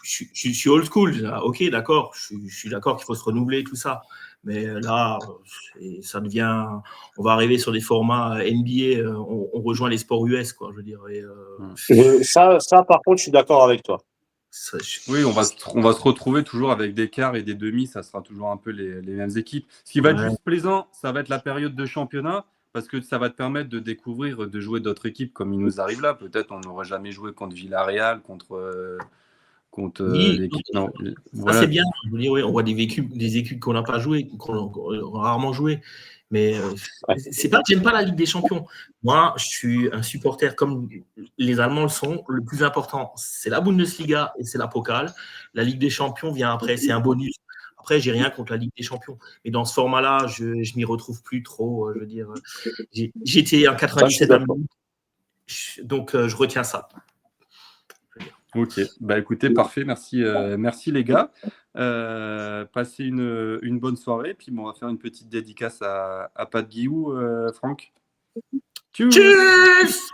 Je suis old school, ok, d'accord. Je suis d'accord qu'il faut se renouveler, tout ça. Mais là, ça devient. On va arriver sur des formats NBA. On rejoint les sports US, quoi. Je veux dire. Ça, par contre, je suis d'accord avec toi. Oui, on va se retrouver toujours avec des quarts et des demi. Ça sera toujours un peu les mêmes équipes. Ce qui va être juste plaisant, ça va être la période de championnat. Parce que ça va te permettre de découvrir, de jouer d'autres équipes comme il nous arrive là. Peut-être on n'aurait jamais joué contre Villarreal, contre l'équipe. Non, voilà. Ça, c'est bien. Je veux dire, on voit des équipes qu'on n'a pas jouées, qu'on a rarement jouées. Mais c'est pas que j'aime pas la Ligue des Champions. Moi, je suis un supporter comme les Allemands le sont. Le plus important, c'est la Bundesliga et c'est la Pokal. La Ligue des Champions vient après, c'est un bonus. Après, j'ai rien contre la Ligue des Champions. Mais dans ce format-là, je m'y retrouve plus trop. Je veux dire, j'étais en 97 à Munich, donc je retiens ça. Ok, écoutez, parfait, merci les gars. Passez une bonne soirée, puis on va faire une petite dédicace à Pat Guillou, Franck. Tchuss.